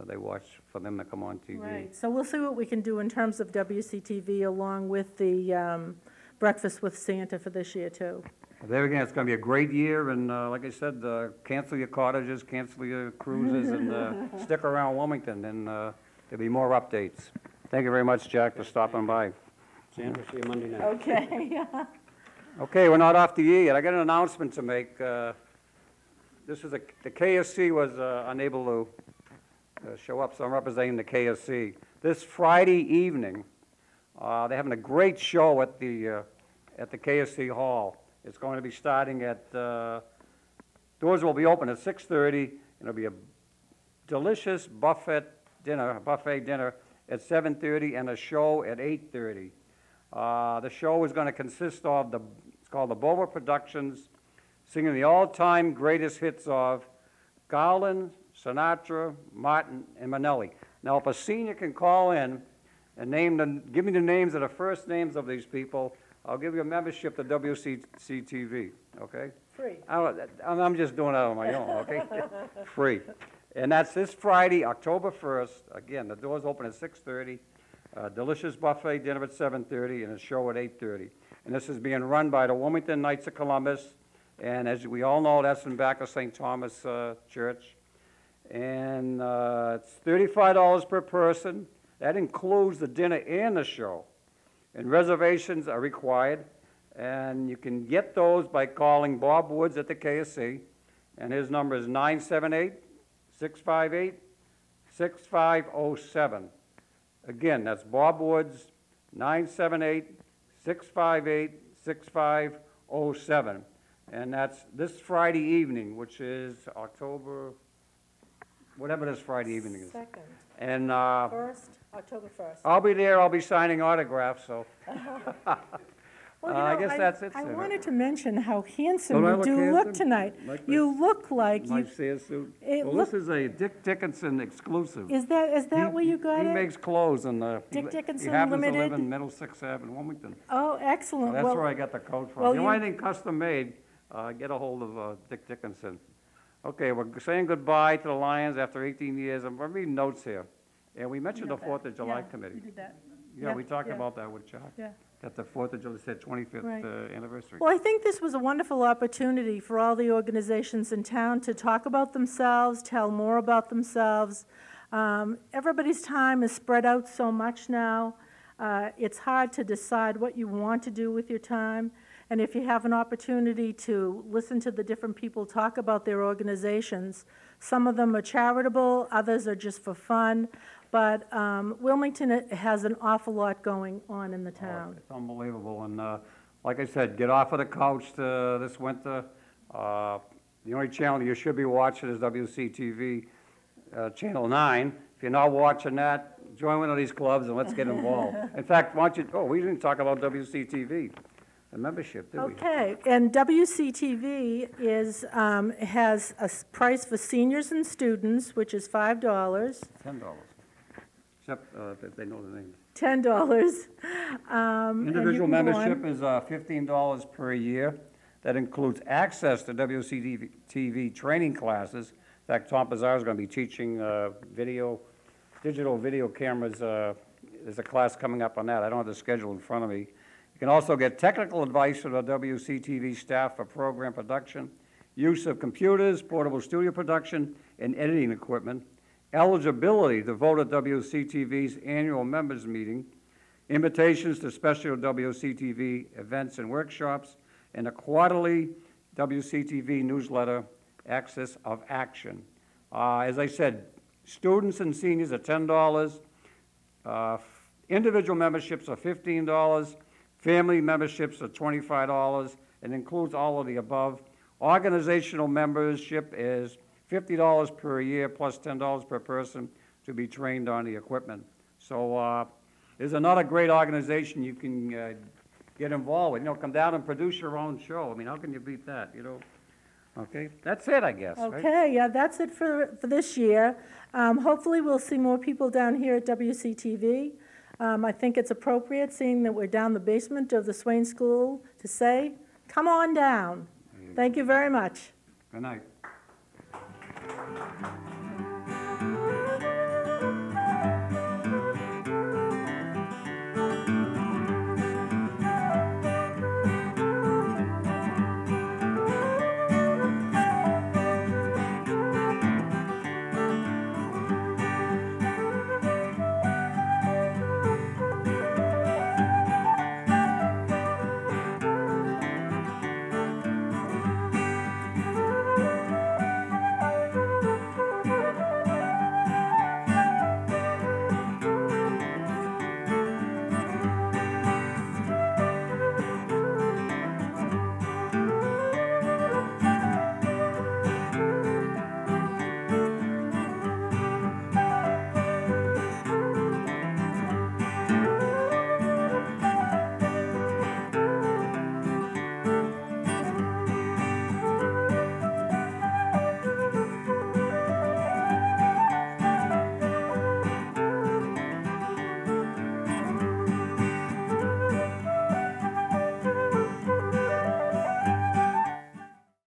Speaker 2: they watch for them to come on TV.
Speaker 1: right. So we'll see what we can do in terms of WCTV along with the Breakfast with Santa for this year, too.
Speaker 2: There again, it's gonna be a great year, and like I said, cancel your cottages, cancel your cruises, and stick around Wilmington, and there'll be more updates. Thank you very much, Jack, for stopping by.
Speaker 16: Sandra, see you Monday night.
Speaker 1: Okay.
Speaker 2: Okay, we're not off the air yet. I got an announcement to make. This is the KSC was unable to show up, so I'm representing the KSC. This Friday evening, they're having a great show at the KSC Hall. It's going to be starting at, doors will be open at 6:30. It'll be a delicious buffet dinner at 7:30 and a show at 8:30. The show is going to consist of it's called the Bova Productions, singing the all-time greatest hits of Garland, Sinatra, Martin, and Manelli. Now, if a senior can call in and give me the names of the first names of these people, I'll give you a membership to WCTV, okay?
Speaker 1: Free.
Speaker 2: I'm just doing that on my own, okay? Free. And that's this Friday, October 1st. Again, the doors open at 6:30. Delicious buffet dinner at 7:30 and a show at 8:30. And this is being run by the Wilmington Knights of Columbus. And as we all know, that's in back of St. Thomas Church. And it's $35 per person. That includes the dinner and the show. And reservations are required. And you can get those by calling Bob Woods at the KSC, and his number is 978-658-6507. Again, that's Bob Woods, 978-658-6507. And that's this Friday evening, which is October, whatever this Friday evening is.
Speaker 1: Second.
Speaker 2: And
Speaker 1: First, October 1st.
Speaker 2: I'll be there, I'll be signing autographs, so.
Speaker 1: Well,
Speaker 2: I guess that's it,
Speaker 1: I
Speaker 2: Senator.
Speaker 1: wanted to mention how handsome
Speaker 2: Don't I
Speaker 1: you
Speaker 2: look
Speaker 1: do look
Speaker 2: handsome?
Speaker 1: tonight.
Speaker 2: Like
Speaker 1: You look like
Speaker 2: My
Speaker 1: you,
Speaker 2: sailor suit.
Speaker 1: it
Speaker 2: Well,
Speaker 1: look-
Speaker 2: this is a Dick Dickinson exclusive.
Speaker 1: is that where you got
Speaker 2: He
Speaker 1: it?
Speaker 2: makes clothes and,
Speaker 1: Dick Dickinson
Speaker 2: he happens to live
Speaker 1: Limited?
Speaker 2: in Middlesex Ave in Wilmington.
Speaker 1: Oh,
Speaker 2: So
Speaker 1: excellent.
Speaker 2: that's
Speaker 1: Well,
Speaker 2: where I got the coat from.
Speaker 1: well,
Speaker 2: You
Speaker 1: you-
Speaker 2: want anything custom made, get a hold of Dick Dickinson. Okay, we're saying goodbye to the Lions after 18 years. I'm reading notes here. And we mentioned the 4th of July committee.
Speaker 1: You did that.
Speaker 2: Yeah, we talked
Speaker 1: yeah.
Speaker 2: about that with Chuck.
Speaker 1: Yeah.
Speaker 2: At the 4th of July, said 25th
Speaker 1: Right.
Speaker 2: Anniversary.
Speaker 1: Well, I think this was a wonderful opportunity for all the organizations in town to talk about themselves, tell more about themselves. Everybody's time is spread out so much now. It's hard to decide what you want to do with your time. And if you have an opportunity to listen to the different people talk about their organizations, some of them are charitable, others are just for fun. But Wilmington has an awful lot going on in the town.
Speaker 2: It's unbelievable, and like I said, get off of the couch this winter. The only channel you should be watching is WCTV, Channel 9. If you're not watching that, join one of these clubs and let's get involved. In fact, why don't you, we didn't talk about WCTV, the membership, did we?
Speaker 1: Okay, and WCTV has a price for seniors and students, which is $5.
Speaker 2: $10, except if they know the name.
Speaker 1: $10. And you
Speaker 2: Individual
Speaker 1: can go on.
Speaker 2: membership is $15 per year. That includes access to WCTV training classes. In fact, Tom Pizarro is going to be teaching digital video cameras. There's a class coming up on that. I don't have the schedule in front of me. You can also get technical advice from the WCTV staff for program production, use of computers, portable studio production, and editing equipment, eligibility to vote at WCTV's annual members meeting, invitations to special WCTV events and workshops, and a quarterly WCTV newsletter, Axis of Action. As I said, students and seniors are $10, individual memberships are $15, family memberships are $25, and includes all of the above. Organizational membership is $50 per year plus $10 per person to be trained on the equipment. So there's another great organization you can get involved with. Come down and produce your own show. I mean, how can you beat that, Okay, that's it, I guess, right?
Speaker 1: Okay, yeah, that's it for this year. Hopefully, we'll see more people down here at WCTV. I think it's appropriate, seeing that we're down the basement of the Swain School, to say, come on down. Thank you very much.
Speaker 2: Good night.